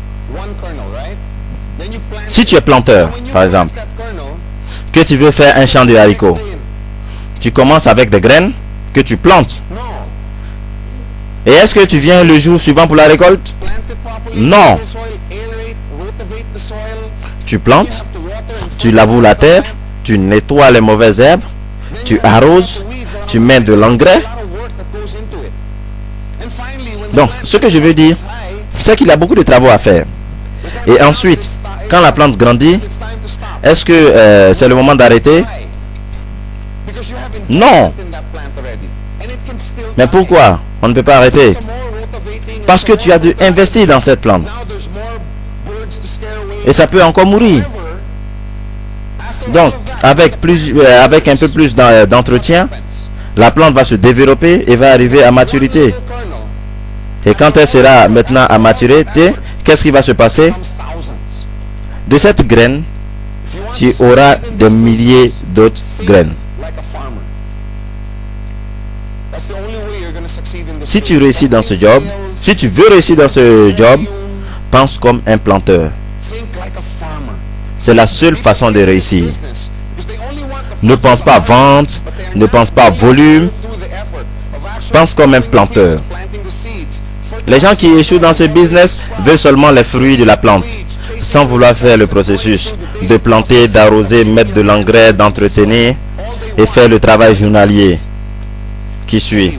Si tu es planteur, par exemple, que tu veux faire un champ de haricots, tu commences avec des graines que tu plantes. Et est-ce que tu viens le jour suivant pour la récolte? Non. Tu plantes, tu laboures la terre, tu nettoies les mauvaises herbes, tu arroses, tu mets de l'engrais. Donc, ce que je veux dire, c'est qu'il y a beaucoup de travaux à faire. Et ensuite, quand la plante grandit, est-ce que c'est le moment d'arrêter? Non. Mais pourquoi on ne peut pas arrêter? Parce que tu as dû investir dans cette plante. Et ça peut encore mourir. Donc, avec un peu plus d'entretien, la plante va se développer et va arriver à maturité. Et quand elle sera maintenant à maturité, qu'est-ce qui va se passer? De cette graine, tu auras des milliers d'autres graines. Si tu réussis dans ce job, si tu veux réussir dans ce job, pense comme un planteur. C'est la seule façon de réussir. Ne pense pas vente, ne pense pas volume, pense comme un planteur. Les gens qui échouent dans ce business veulent seulement les fruits de la plante, sans vouloir faire le processus de planter, d'arroser, mettre de l'engrais, d'entretenir et faire le travail journalier qui suit.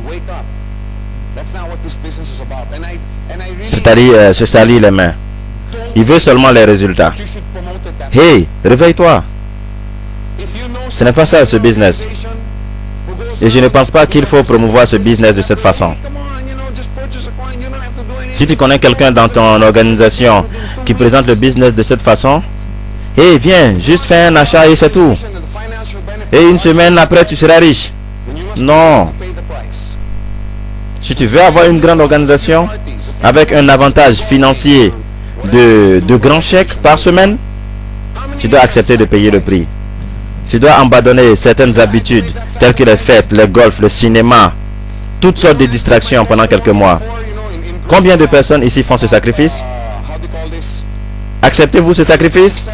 C'est-à-dire se salir les mains. Il veut seulement les résultats. Hey, réveille-toi. Ce n'est pas ça ce business. Et je ne pense pas qu'il faut promouvoir ce business de cette façon. Si tu connais quelqu'un dans ton organisation qui présente le business de cette façon, hey, viens, juste fais un achat et c'est tout. Et une semaine après, tu seras riche. Non. Si tu veux avoir une grande organisation avec un avantage financier de grands chèques par semaine, tu dois accepter de payer le prix. Tu dois abandonner certaines habitudes telles que les fêtes, le golf, le cinéma, toutes sortes de distractions pendant quelques mois. Combien de personnes ici font ce sacrifice? Acceptez-vous ce sacrifice?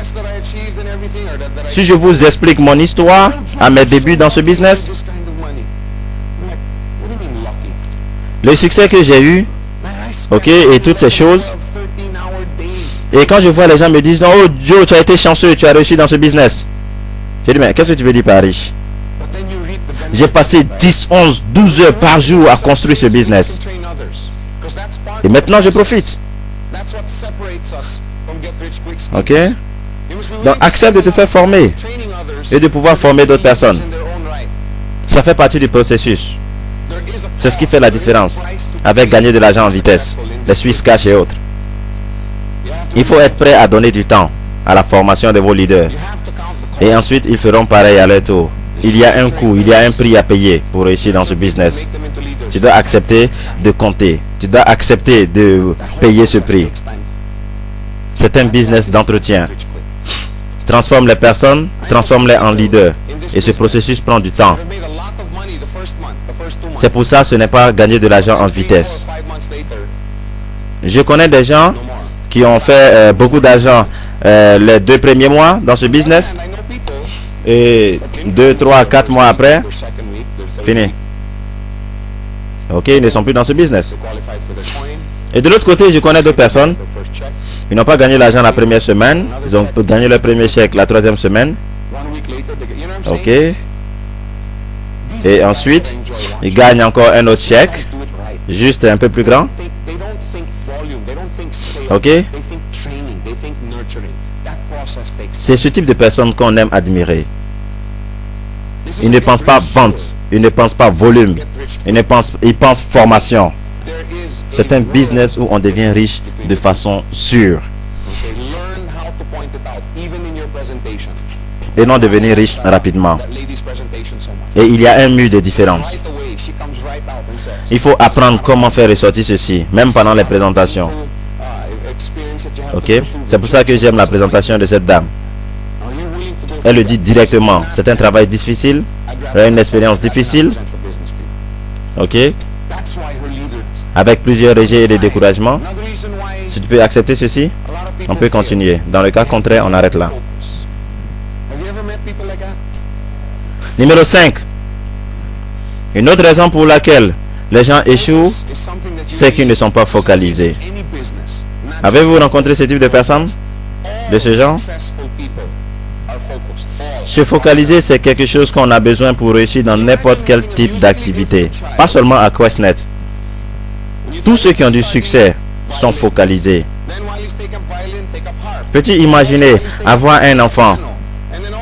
Si je vous explique mon histoire à mes débuts dans ce business, le succès que j'ai eu, ok, et toutes ces choses, et quand je vois les gens me disent, non, oh Joe, tu as été chanceux, tu as réussi dans ce business. J'ai dit, mais qu'est-ce que tu veux dire par riche? J'ai passé 10, 11, 12 heures par jour à construire ce business. Et maintenant, je profite. Ok? Donc, accepte de te faire former et de pouvoir former d'autres personnes. Ça fait partie du processus. C'est ce qui fait la différence avec gagner de l'argent en vitesse, les Swiss Cash et autres. Il faut être prêt à donner du temps à la formation de vos leaders. Et ensuite, ils feront pareil à leur tour. Il y a un coût, il y a un prix à payer pour réussir dans ce business. Tu dois accepter de compter. Tu dois accepter de payer ce prix. C'est un business d'entretien. Transforme les personnes, transforme-les en leaders. Et ce processus prend du temps. C'est pour ça que ce n'est pas gagner de l'argent en vitesse. Je connais des gens qui ont fait beaucoup d'argent les 2 premiers mois dans ce business. Et 2, 3, 4 mois après, fini. Ok, ils ne sont plus dans ce business. Et de l'autre côté, je connais d'autres personnes. Ils n'ont pas gagné l'argent la première semaine. Ils ont gagné leur premier chèque la 3e semaine. Ok. Et ensuite, ils gagnent encore un autre chèque. Juste un peu plus grand. Ok. C'est ce type de personnes qu'on aime admirer. Ils ne pensent pas vente, ils ne pensent pas volume, ils pensent formation. C'est un business où on devient riche de façon sûre. Et non devenir riche rapidement. Et il y a un mur de différence. Il faut apprendre comment faire ressortir ceci, même pendant les présentations. Ok, c'est pour ça que j'aime la présentation de cette dame. Elle le dit directement. C'est un travail difficile, une expérience difficile. Ok, avec plusieurs rejets et des découragements. Si tu peux accepter ceci, on peut continuer. Dans le cas contraire, on arrête là. Numéro 5. Une autre raison pour laquelle les gens échouent, c'est qu'ils ne sont pas focalisés. Avez-vous rencontré ce type de personnes? De ce genre? Se focaliser, c'est quelque chose qu'on a besoin pour réussir dans n'importe quel type d'activité. Pas seulement à QuestNet. Tous ceux qui ont du succès sont focalisés. Peux-tu imaginer avoir un enfant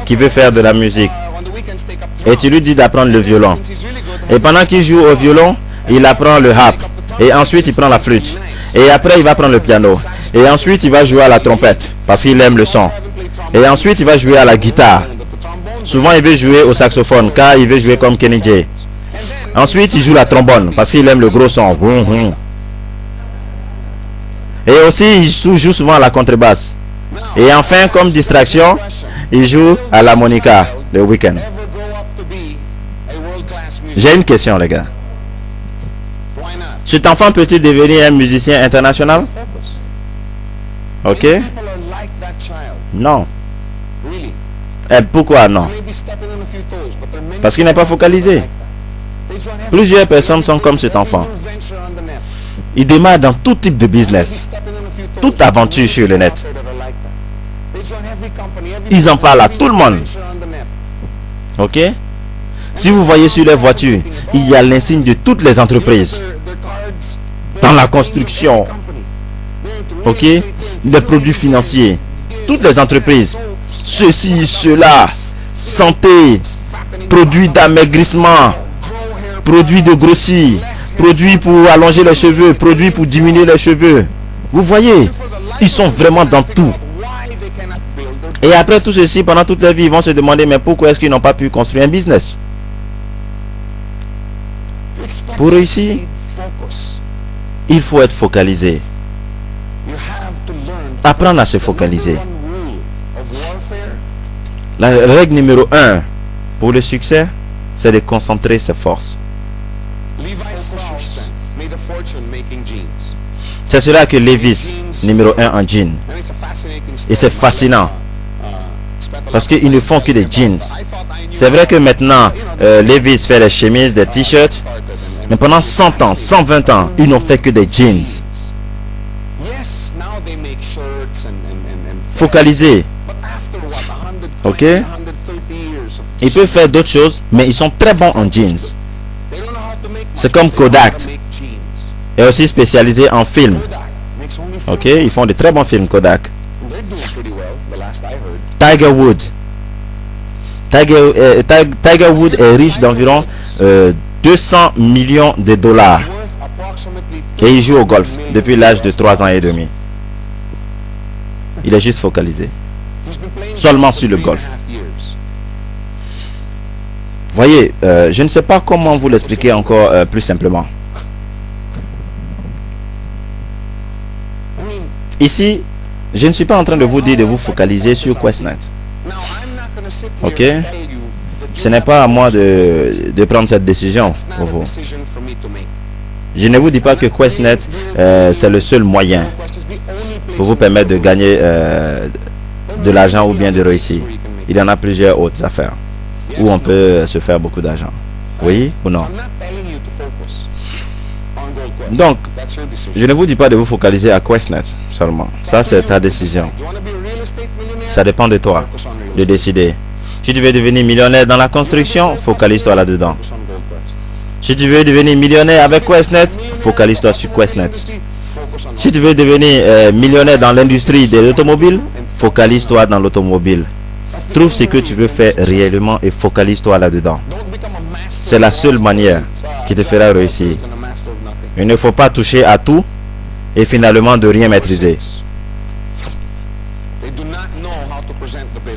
qui veut faire de la musique et tu lui dis d'apprendre le violon. Et pendant qu'il joue au violon, il apprend le harp. Et ensuite, il prend la flûte. Et après, il va prendre le piano. Et ensuite, il va jouer à la trompette parce qu'il aime le son. Et ensuite, il va jouer à la guitare. Souvent, il veut jouer au saxophone car il veut jouer comme Kenny J. Ensuite, il joue la trombone parce qu'il aime le gros son. Et aussi, il joue souvent à la contrebasse. Et enfin, comme distraction, il joue à l'harmonica le week-end. J'ai une question, les gars. Cet enfant peut-il devenir un musicien international? Ok? Non. Pourquoi non? Parce qu'il n'est pas focalisé. Plusieurs personnes sont comme cet enfant. Ils démarrent dans tout type de business, toute aventure sur le net. Ils en parlent à tout le monde. Ok? Si vous voyez sur les voitures, il y a l'insigne de toutes les entreprises. Dans la construction, ok? Les produits financiers, toutes les entreprises. Ceci, cela, santé, produits d'amaigrissement, produits de grossir, produits pour allonger les cheveux, produits pour diminuer les cheveux. Vous voyez, ils sont vraiment dans tout. Et après tout ceci, pendant toute leur vie, ils vont se demander, mais pourquoi est-ce qu'ils n'ont pas pu construire un business? Pour réussir, il faut être focalisé. Apprendre à se focaliser. La règle numéro 1 pour le succès, c'est de concentrer ses forces. C'est cela que Levi's, numéro 1 en jeans. Et c'est fascinant. Parce qu'ils ne font que des jeans. C'est vrai que maintenant, Levi's fait des chemises, des t-shirts. Mais pendant 100 ans, 120 ans, ils n'ont fait que des jeans. Focalisés. Ok? Ils peuvent faire d'autres choses, mais ils sont très bons en jeans. C'est comme Kodak. Et aussi spécialisé en film. Ok? Ils font de très bons films, Kodak. Tiger Woods. Tiger Woods est riche d'environ 200 millions de dollars. Et il joue au golf depuis l'âge de 3 ans et demi. Il est juste focalisé. Seulement sur le golf. Voyez, je ne sais pas comment vous l'expliquer encore plus simplement. Ici, je ne suis pas en train de vous dire de vous focaliser sur QuestNet. Ok? Ce n'est pas à moi de prendre cette décision pour vous. Je ne vous dis pas que QuestNet c'est le seul moyen pour vous permettre de gagner de l'argent ou bien de réussir. Il y en a plusieurs autres affaires où on peut se faire beaucoup d'argent. Oui ou non? Donc, je ne vous dis pas de vous focaliser à QuestNet seulement. Ça, c'est ta décision. Ça dépend de toi de décider. Si tu veux devenir millionnaire dans la construction, focalise-toi là-dedans. Si tu veux devenir millionnaire avec QuestNet, focalise-toi sur QuestNet. Si tu veux devenir millionnaire dans l'industrie de l'automobile, focalise-toi dans l'automobile. Trouve ce que tu veux faire réellement et focalise-toi là-dedans. C'est la seule manière qui te fera réussir. Il ne faut pas toucher à tout et finalement de rien maîtriser.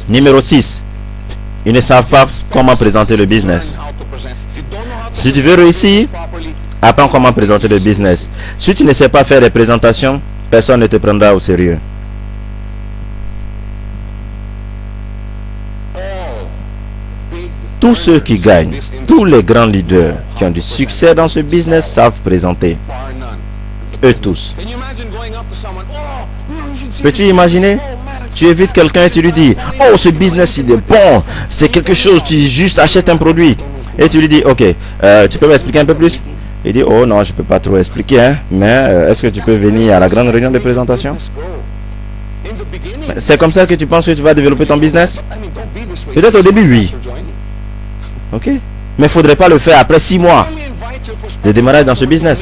Numéro 6. Ils ne savent pas comment présenter le business. Si tu veux réussir, apprends comment présenter le business. Si tu ne sais pas faire des présentations, personne ne te prendra au sérieux. Tous ceux qui gagnent, tous les grands leaders qui ont du succès dans ce business savent présenter. Eux tous. Peux-tu imaginer? Tu invites quelqu'un et tu lui dis, oh, ce business il est bon, c'est quelque chose, tu juste achètes un produit. Et tu lui dis, ok, tu peux m'expliquer un peu plus? Il dit, oh non, je ne peux pas trop expliquer, hein, mais est-ce que tu peux venir à la grande réunion de présentation? C'est comme ça que tu penses que tu vas développer ton business? Peut-être au début, oui. Ok? Mais il ne faudrait pas le faire après 6 mois de démarrage dans ce business.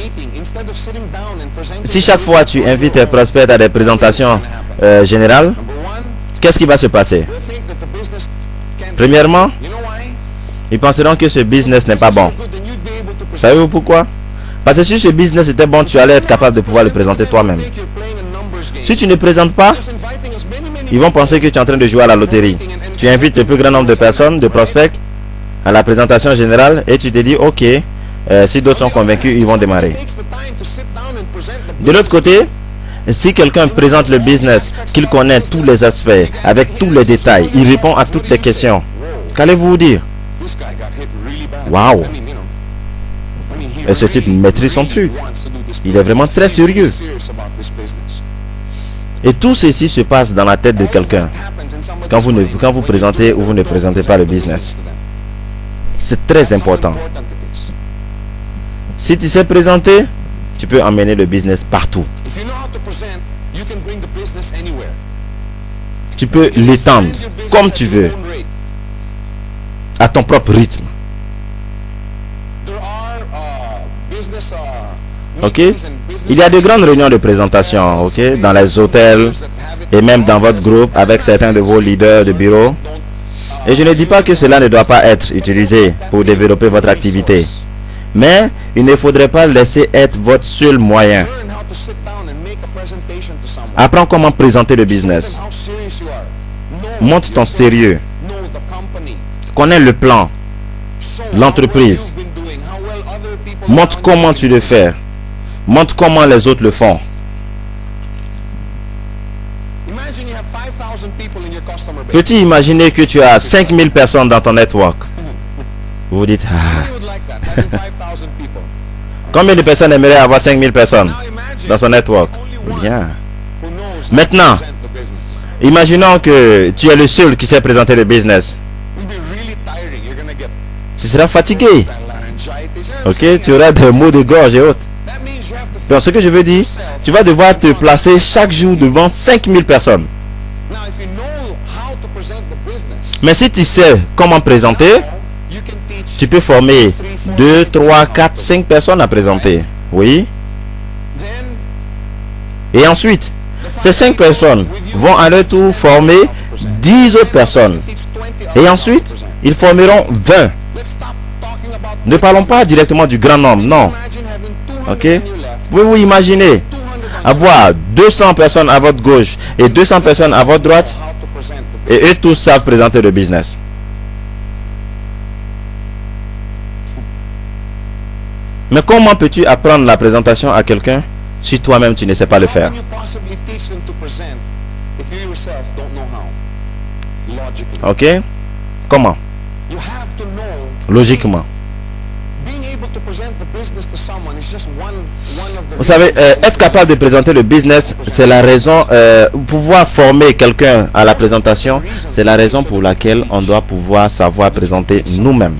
Si chaque fois tu invites tes prospects à des présentations générales, qu'est-ce qui va se passer? Premièrement, ils penseront que ce business n'est pas bon. Savez-vous pourquoi? Parce que si ce business était bon, tu allais être capable de pouvoir le présenter toi-même. Si tu ne présentes pas, ils vont penser que tu es en train de jouer à la loterie. Tu invites le plus grand nombre de personnes, de prospects, à la présentation générale et tu te dis, ok, si d'autres sont convaincus, ils vont démarrer. De l'autre côté, si quelqu'un présente le business, qu'il connaît tous les aspects, avec tous les détails, il répond à toutes les questions, qu'allez-vous vous dire? Waouh! Et ce type maîtrise son truc. Il est vraiment très sérieux. Et tout ceci se passe dans la tête de quelqu'un. quand vous présentez ou vous ne présentez pas le business. C'est très important. Si tu sais présenter, tu peux emmener le business partout. Tu peux l'étendre comme tu veux, à ton propre rythme. Ok? Il y a de grandes réunions de présentation, ok, dans les hôtels et même dans votre groupe avec certains de vos leaders de bureau. Et je ne dis pas que cela ne doit pas être utilisé pour développer votre activité. Mais il ne faudrait pas laisser être votre seul moyen. Apprends comment présenter le business. Montre ton sérieux. Connais le plan, l'entreprise. Montre comment tu le fais. Montre comment les autres le font. Peux-tu imaginer que tu as 5000 personnes dans ton network? Vous vous dites, ah. Combien de personnes aimeraient avoir 5000 personnes dans son network? Bien. Maintenant, imaginons que tu es le seul qui sait présenter le business. Tu seras fatigué. Ok, tu auras des maux de gorge et autres. Donc ce que je veux dire, tu vas devoir te placer chaque jour devant 5000 personnes. Mais si tu sais comment présenter, tu peux former 2, 3, 4, 5 personnes à présenter. Oui. Et ensuite, ces 5 personnes vont à leur tour former 10 autres personnes. Et ensuite, ils formeront 20. Ne parlons pas directement du grand nombre, non. Ok? Pouvez-vous imaginer avoir 200 personnes à votre gauche et 200 personnes à votre droite et eux tous savent présenter le business? Mais comment peux-tu apprendre la présentation à quelqu'un si toi-même tu ne sais pas le faire? Ok? Comment? Logiquement. Vous savez, être capable de présenter le business, c'est la raison, pouvoir former quelqu'un à la présentation, c'est la raison pour laquelle on doit pouvoir savoir présenter nous-mêmes.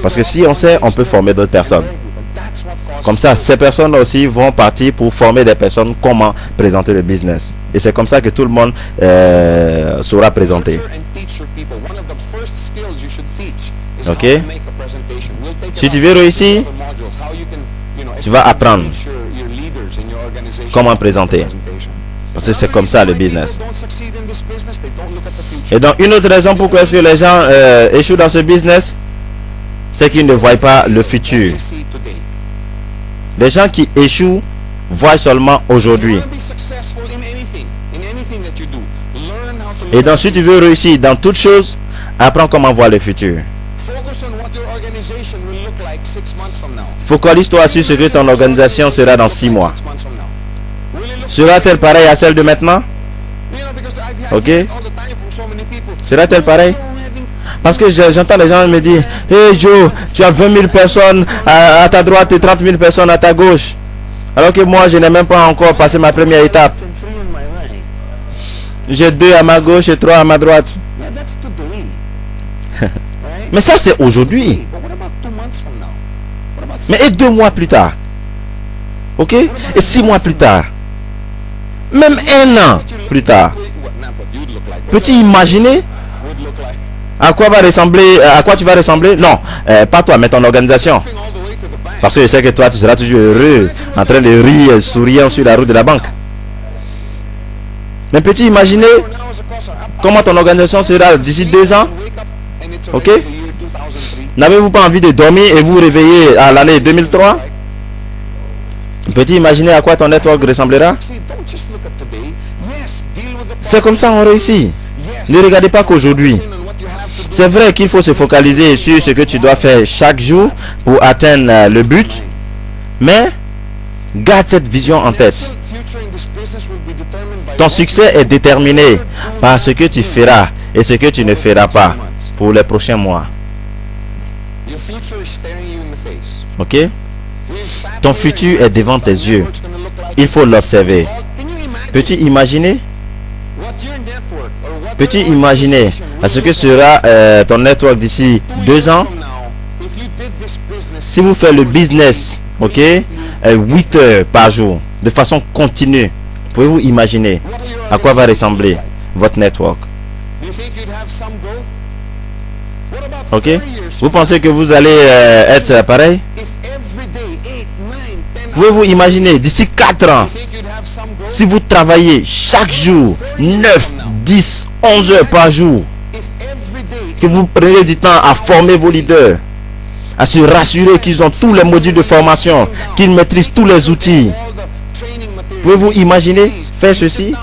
Parce que si on sait, on peut former d'autres personnes. Comme ça, ces personnes aussi vont partir pour former des personnes comment présenter le business. Et c'est comme ça que tout le monde saura présenter. Ok? Si tu veux réussir, tu vas apprendre comment présenter. Parce que c'est comme ça le business. Et donc une autre raison pourquoi est-ce que les gens échouent dans ce business, c'est qu'ils ne voient pas le futur. Les gens qui échouent voient seulement aujourd'hui. Et donc si tu veux réussir dans toutes choses, apprends comment voir le futur. Focalise-toi sur ce que ton organisation sera dans 6 mois. Sera-t-elle pareille à celle de maintenant? Ok? Sera-t-elle pareille? Parce que j'entends les gens me dire, hey Joe, tu as 20 000 personnes à ta droite et 30 000 personnes à ta gauche. Alors que moi, je n'ai même pas encore passé ma première étape. J'ai 2 à ma gauche et 3 à ma droite. Mais ça, c'est aujourd'hui. Mais et 2 mois plus tard? Ok? Et 6 mois plus tard? Même 1 an plus tard? Peux-tu imaginer à quoi tu vas ressembler? Non, pas toi, mais ton organisation. Parce que je sais que toi, tu seras toujours heureux, en train de rire, souriant sur la route de la banque. Mais peux-tu imaginer comment ton organisation sera d'ici 2 ans? Ok? N'avez-vous pas envie de dormir et vous réveiller à l'année 2003? Peux-tu imaginer à quoi ton network ressemblera? C'est comme ça qu'on réussit. Ne regardez pas qu'aujourd'hui. C'est vrai qu'il faut se focaliser sur ce que tu dois faire chaque jour pour atteindre le but. Mais garde cette vision en tête. Ton succès est déterminé par ce que tu feras et ce que tu ne feras pas pour les prochains mois. Ok? Ton futur est devant tes yeux. Il faut l'observer. Peux-tu imaginer Peux-tu imaginer à ce que sera ton network d'ici 2 ans? Si vous faites le business, ok, 8 heures par jour, de façon continue, pouvez-vous imaginer à quoi va ressembler votre network? Ok? Vous pensez que vous allez être pareil? Pouvez-vous imaginer d'ici 4 ans, si vous travaillez chaque jour 9, 10, 11 heures par jour, que vous prenez du temps à former vos leaders, à se rassurer qu'ils ont tous les modules de formation, qu'ils maîtrisent tous les outils. Pouvez-vous imaginer faire ceci?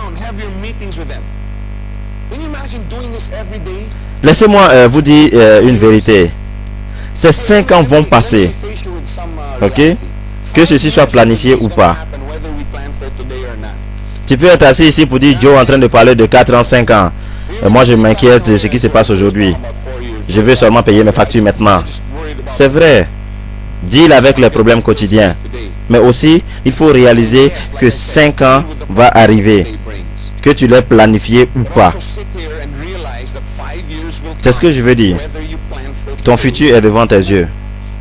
Laissez-moi vous dire une vérité. Ces 5 ans vont passer. Ok? Que ceci soit planifié ou pas. Tu peux être assis ici pour dire Joe en train de parler de 4 ans, 5 ans. Moi je m'inquiète de ce qui se passe aujourd'hui. Je veux seulement payer mes factures maintenant. C'est vrai. Deal avec les problèmes quotidiens. Mais aussi, il faut réaliser que 5 ans va arriver. Que tu l'aies planifié ou pas. C'est ce que je veux dire. Ton futur est devant tes yeux.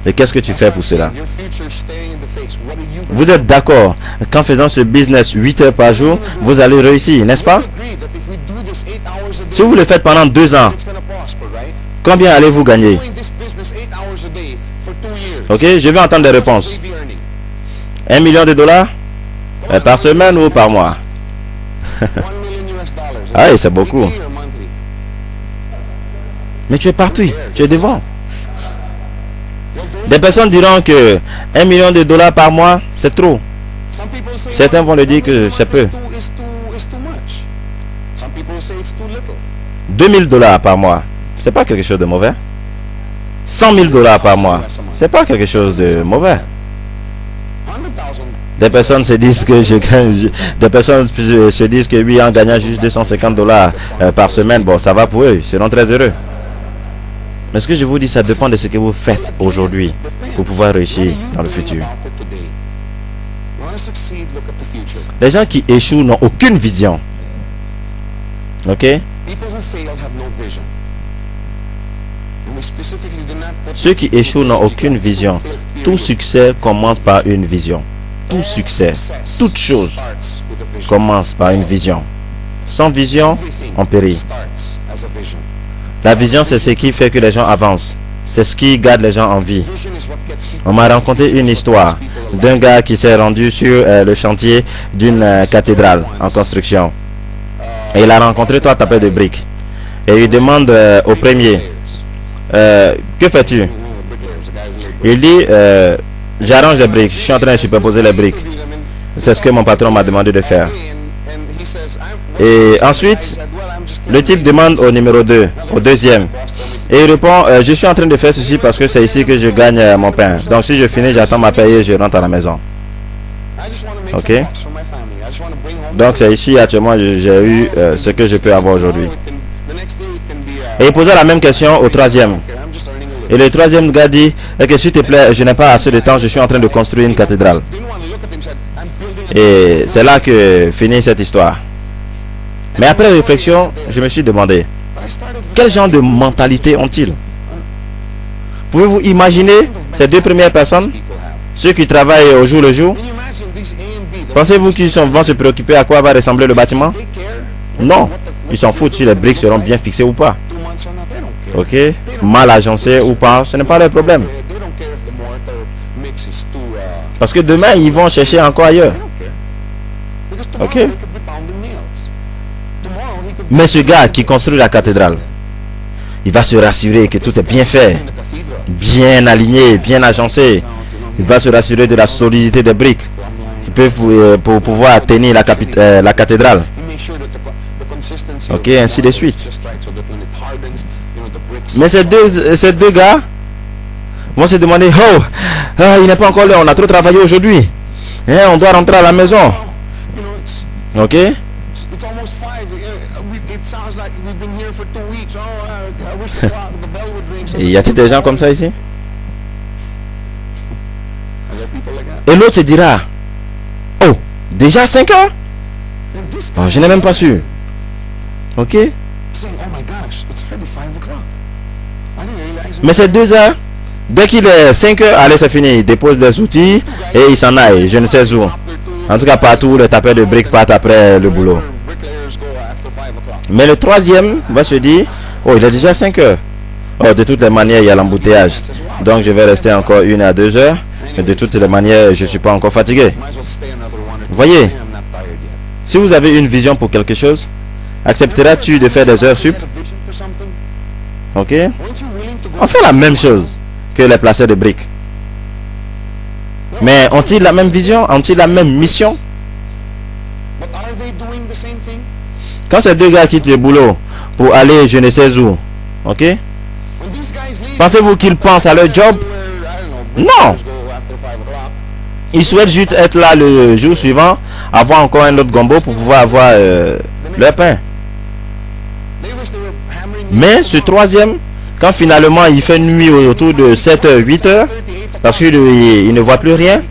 Et qu'est-ce que tu fais pour cela? Vous êtes d'accord qu'en faisant ce business 8 heures par jour, vous allez réussir, n'est-ce pas? Si vous le faites pendant 2 ans, combien allez-vous gagner? Ok, je vais entendre des réponses. 1 million de dollars par semaine ou par mois? Ah oui, c'est beaucoup. Mais tu es partout, tu es devant. Des personnes diront que 1 million de dollars par mois, c'est trop. Certains vont le dire que c'est peu. 2000 dollars par mois, c'est pas quelque chose de mauvais. 100 000 dollars par mois, c'est pas quelque chose de mauvais. Des personnes se disent que des personnes se disent que oui, en gagnant juste 250 dollars par semaine, bon, ça va pour eux, ils seront très heureux. Mais ce que je vous dis, ça dépend de ce que vous faites aujourd'hui pour pouvoir réussir dans le futur. Les gens qui échouent n'ont aucune vision. Ok? Ceux qui échouent n'ont aucune vision. Tout succès commence par une vision. Tout succès, toute chose commence par une vision. Sans vision, on périt. La vision, c'est ce qui fait que les gens avancent. C'est ce qui garde les gens en vie. On m'a raconté une histoire d'un gars qui s'est rendu sur le chantier d'une cathédrale en construction. Et il a rencontré 3 tapeurs de briques. Et il demande au premier, que fais-tu? Il dit, j'arrange les briques, je suis en train de superposer les briques. C'est ce que mon patron m'a demandé de faire. Et ensuite, le type demande au numéro 2, au deuxième. Et il répond, je suis en train de faire ceci parce que c'est ici que je gagne mon pain. Donc si je finis, j'attends ma paye et je rentre à la maison. Ok? Donc c'est ici actuellement j'ai eu ce que je peux avoir aujourd'hui. Et il posait la même question au troisième. Et le troisième gars dit, que s'il te plaît, je n'ai pas assez de temps, je suis en train de construire une cathédrale. Et c'est là que finit cette histoire. Mais après réflexion, je me suis demandé, quel genre de mentalité ont-ils? Pouvez-vous imaginer ces 2 premières personnes, ceux qui travaillent au jour le jour? Pensez-vous qu'ils vont se préoccuper à quoi va ressembler le bâtiment? Non, ils s'en foutent si les briques seront bien fixées ou pas. Ok, mal agencées ou pas, ce n'est pas leur problème. Parce que demain, ils vont chercher encore ailleurs. Ok. Mais ce gars qui construit la cathédrale, il va se rassurer que tout est bien fait, bien aligné, bien agencé. Il va se rassurer de la solidité des briques pour pouvoir tenir la cathédrale. Ok, ainsi de suite. Mais ces deux gars vont se demander, oh, il n'est pas encore là, on a trop travaillé aujourd'hui. On doit rentrer à la maison. Ok? Et y a-t-il des gens comme ça ici? Et l'autre se dira, oh, déjà 5 heures? Oh, je n'ai même pas su. Ok? Mais ces 2 heures, dès qu'il est 5 heures, allez, c'est fini. Il dépose des outils et il s'en aille. Je ne sais où. En tout cas, partout, les tapeurs de briques partent après le boulot. Mais le 3e va se dire, oh, il est déjà 5 heures. Oh, de toutes les manières, il y a l'embouteillage. Donc, je vais rester encore 1 à 2 heures. Mais de toutes les manières, je ne suis pas encore fatigué. Vous voyez, si vous avez une vision pour quelque chose, accepteras-tu de faire des heures sup? Ok? On fait la même chose que les placeurs de briques. Mais ont-ils la même vision? Ont-ils la même mission? Quand ces 2 gars quittent le boulot pour aller je ne sais où, ok? Pensez-vous qu'ils pensent à leur job? Non! Ils souhaitent juste être là le jour suivant, avoir encore un autre gombo pour pouvoir avoir leur pain. Mais ce 3e, quand finalement il fait nuit autour de 7h, 8h, parce qu'il ne voit plus rien,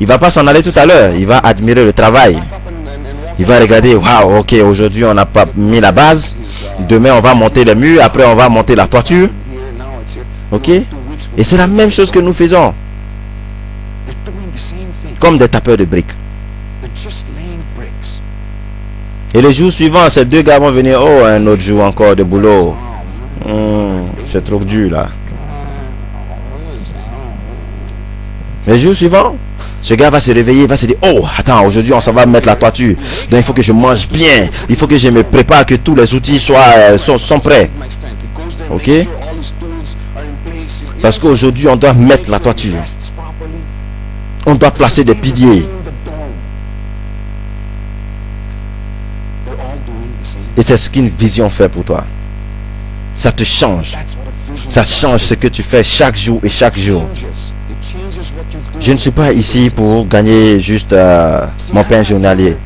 il va pas s'en aller tout à l'heure, il va admirer le travail. Il va regarder, waouh, ok, aujourd'hui on n'a pas mis la base, demain on va monter les murs, après on va monter la toiture. Ok? Et c'est la même chose que nous faisons. Comme des tapeurs de briques. Et le jour suivant, ces 2 gars vont venir, oh, un autre jour encore de boulot. C'est trop dur là. Le jour suivant, ce gars va se réveiller, il va se dire, oh, attends, aujourd'hui on s'en va mettre la toiture. Donc il faut que je mange bien. Il faut que je me prépare, que tous les outils sont prêts. Ok? Parce qu'aujourd'hui on doit mettre la toiture. On doit placer des piliers. Et c'est ce qu'une vision fait pour toi. Ça te change. Ça change ce que tu fais chaque jour et chaque jour. Je ne suis pas ici pour gagner juste mon pain journalier.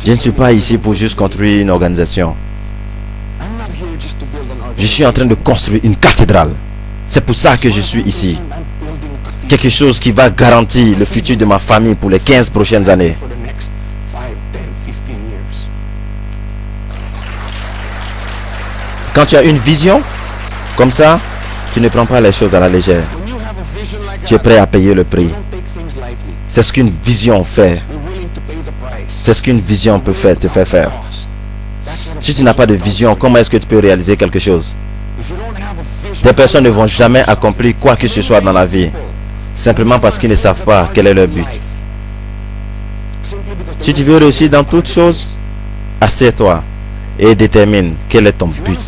Je ne suis pas ici pour juste construire une organisation. Je suis en train de construire une cathédrale. C'est pour ça que je suis ici. Quelque chose qui va garantir le futur de ma famille pour les 15 prochaines années. Quand tu as une vision comme ça, tu ne prends pas les choses à la légère. Tu es prêt à payer le prix. C'est ce qu'une vision fait. C'est ce qu'une vision peut faire, te faire faire. Si tu n'as pas de vision, comment est-ce que tu peux réaliser quelque chose? Des personnes ne vont jamais accomplir quoi que ce soit dans la vie, simplement parce qu'ils ne savent pas quel est leur but. Si tu veux réussir dans toutes choses, assieds-toi et détermine quel est ton but.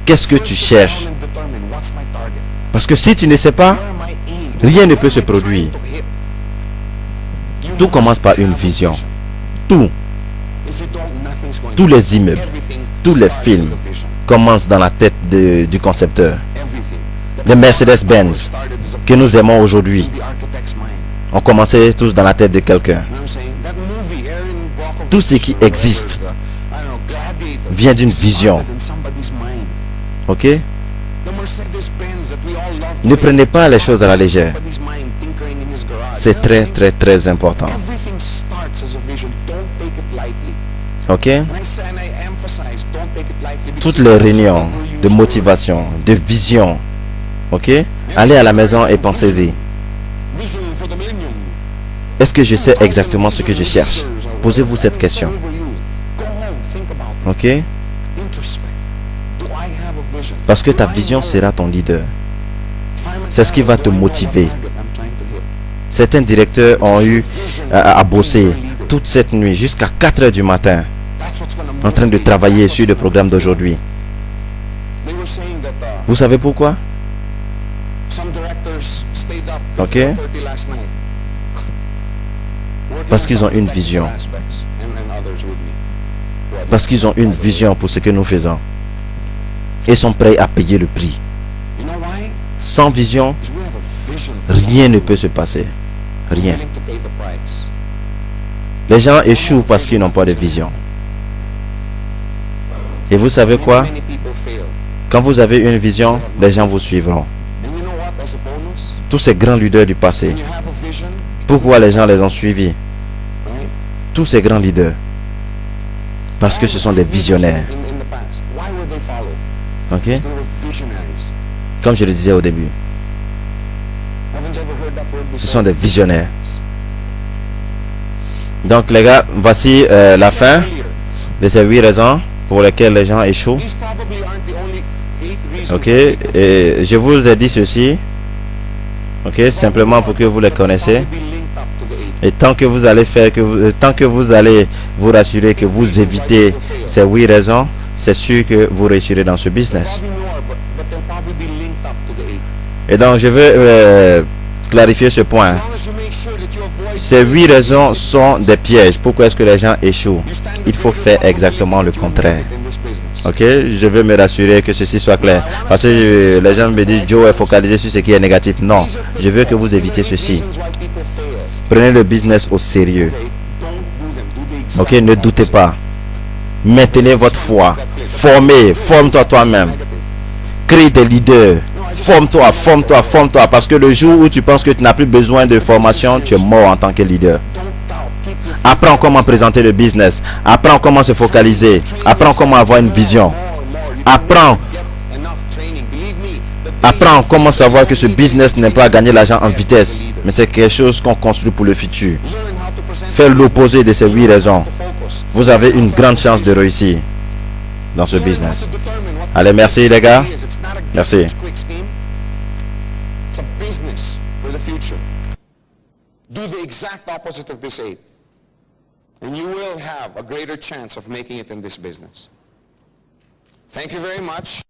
Qu'est-ce que tu cherches? Parce que si tu ne sais pas, rien ne peut se produire. Tout commence par une vision. Tout. Tous les immeubles, tous les films commencent dans la tête du concepteur. Les Mercedes-Benz que nous aimons aujourd'hui ont commencé tous dans la tête de quelqu'un. Tout ce qui existe vient d'une vision. Ok? Ne prenez pas les choses à la légère. C'est très très très important. Ok? Toutes les réunions de motivation, de vision. Ok? Allez à la maison et pensez-y. Est-ce que je sais exactement ce que je cherche? Posez-vous cette question. Ok? Parce que ta vision sera ton leader. C'est ce qui va te motiver. Certains directeurs ont eu à bosser toute cette nuit jusqu'à 4 heures du matin en train de travailler sur le programme d'aujourd'hui. Vous savez pourquoi? Ok? Parce qu'ils ont une vision. Parce qu'ils ont une vision pour ce que nous faisons. Et sont prêts à payer le prix. Sans vision, rien ne peut se passer. Rien. Les gens échouent parce qu'ils n'ont pas de vision. Et vous savez quoi? Quand vous avez une vision, les gens vous suivront. Tous ces grands leaders du passé, pourquoi les gens les ont suivis? Tous ces grands leaders, parce que ce sont des visionnaires. Ok? Comme je le disais au début, ce sont des visionnaires. Donc les gars, voici la fin de ces 8 raisons pour lesquelles les gens échouent. Ok, et je vous ai dit ceci, ok, simplement pour que vous les connaissiez. Et tant que vous allez faire, tant que vous allez vous rassurer que vous évitez ces 8 raisons, c'est sûr que vous réussirez dans ce business. Et donc je veux clarifier ce point. Ces 8 raisons sont des pièges. Pourquoi est-ce que les gens échouent? Il faut faire exactement le contraire. Ok, je veux me rassurer que ceci soit clair. Parce que les gens me disent, Joe est focalisé sur ce qui est négatif. Non, je veux que vous évitiez ceci. Prenez le business au sérieux. Ok, ne doutez pas. Maintenez votre foi. Forme-toi toi-même. Crée des leaders. Forme-toi, forme-toi, forme-toi. Parce que le jour où tu penses que tu n'as plus besoin de formation, tu es mort en tant que leader. Apprends comment présenter le business. Apprends comment se focaliser. Apprends comment avoir une vision. Apprends comment savoir que ce business n'est pas gagner l'argent en vitesse, mais c'est quelque chose qu'on construit pour le futur. Fais l'opposé de ces 8 raisons. Vous avez une grande chance de réussir dans ce business. Allez, merci les gars. Merci. Do the exact opposite of this 8, and you will have a greater chance of making it in this business. Thank you very much.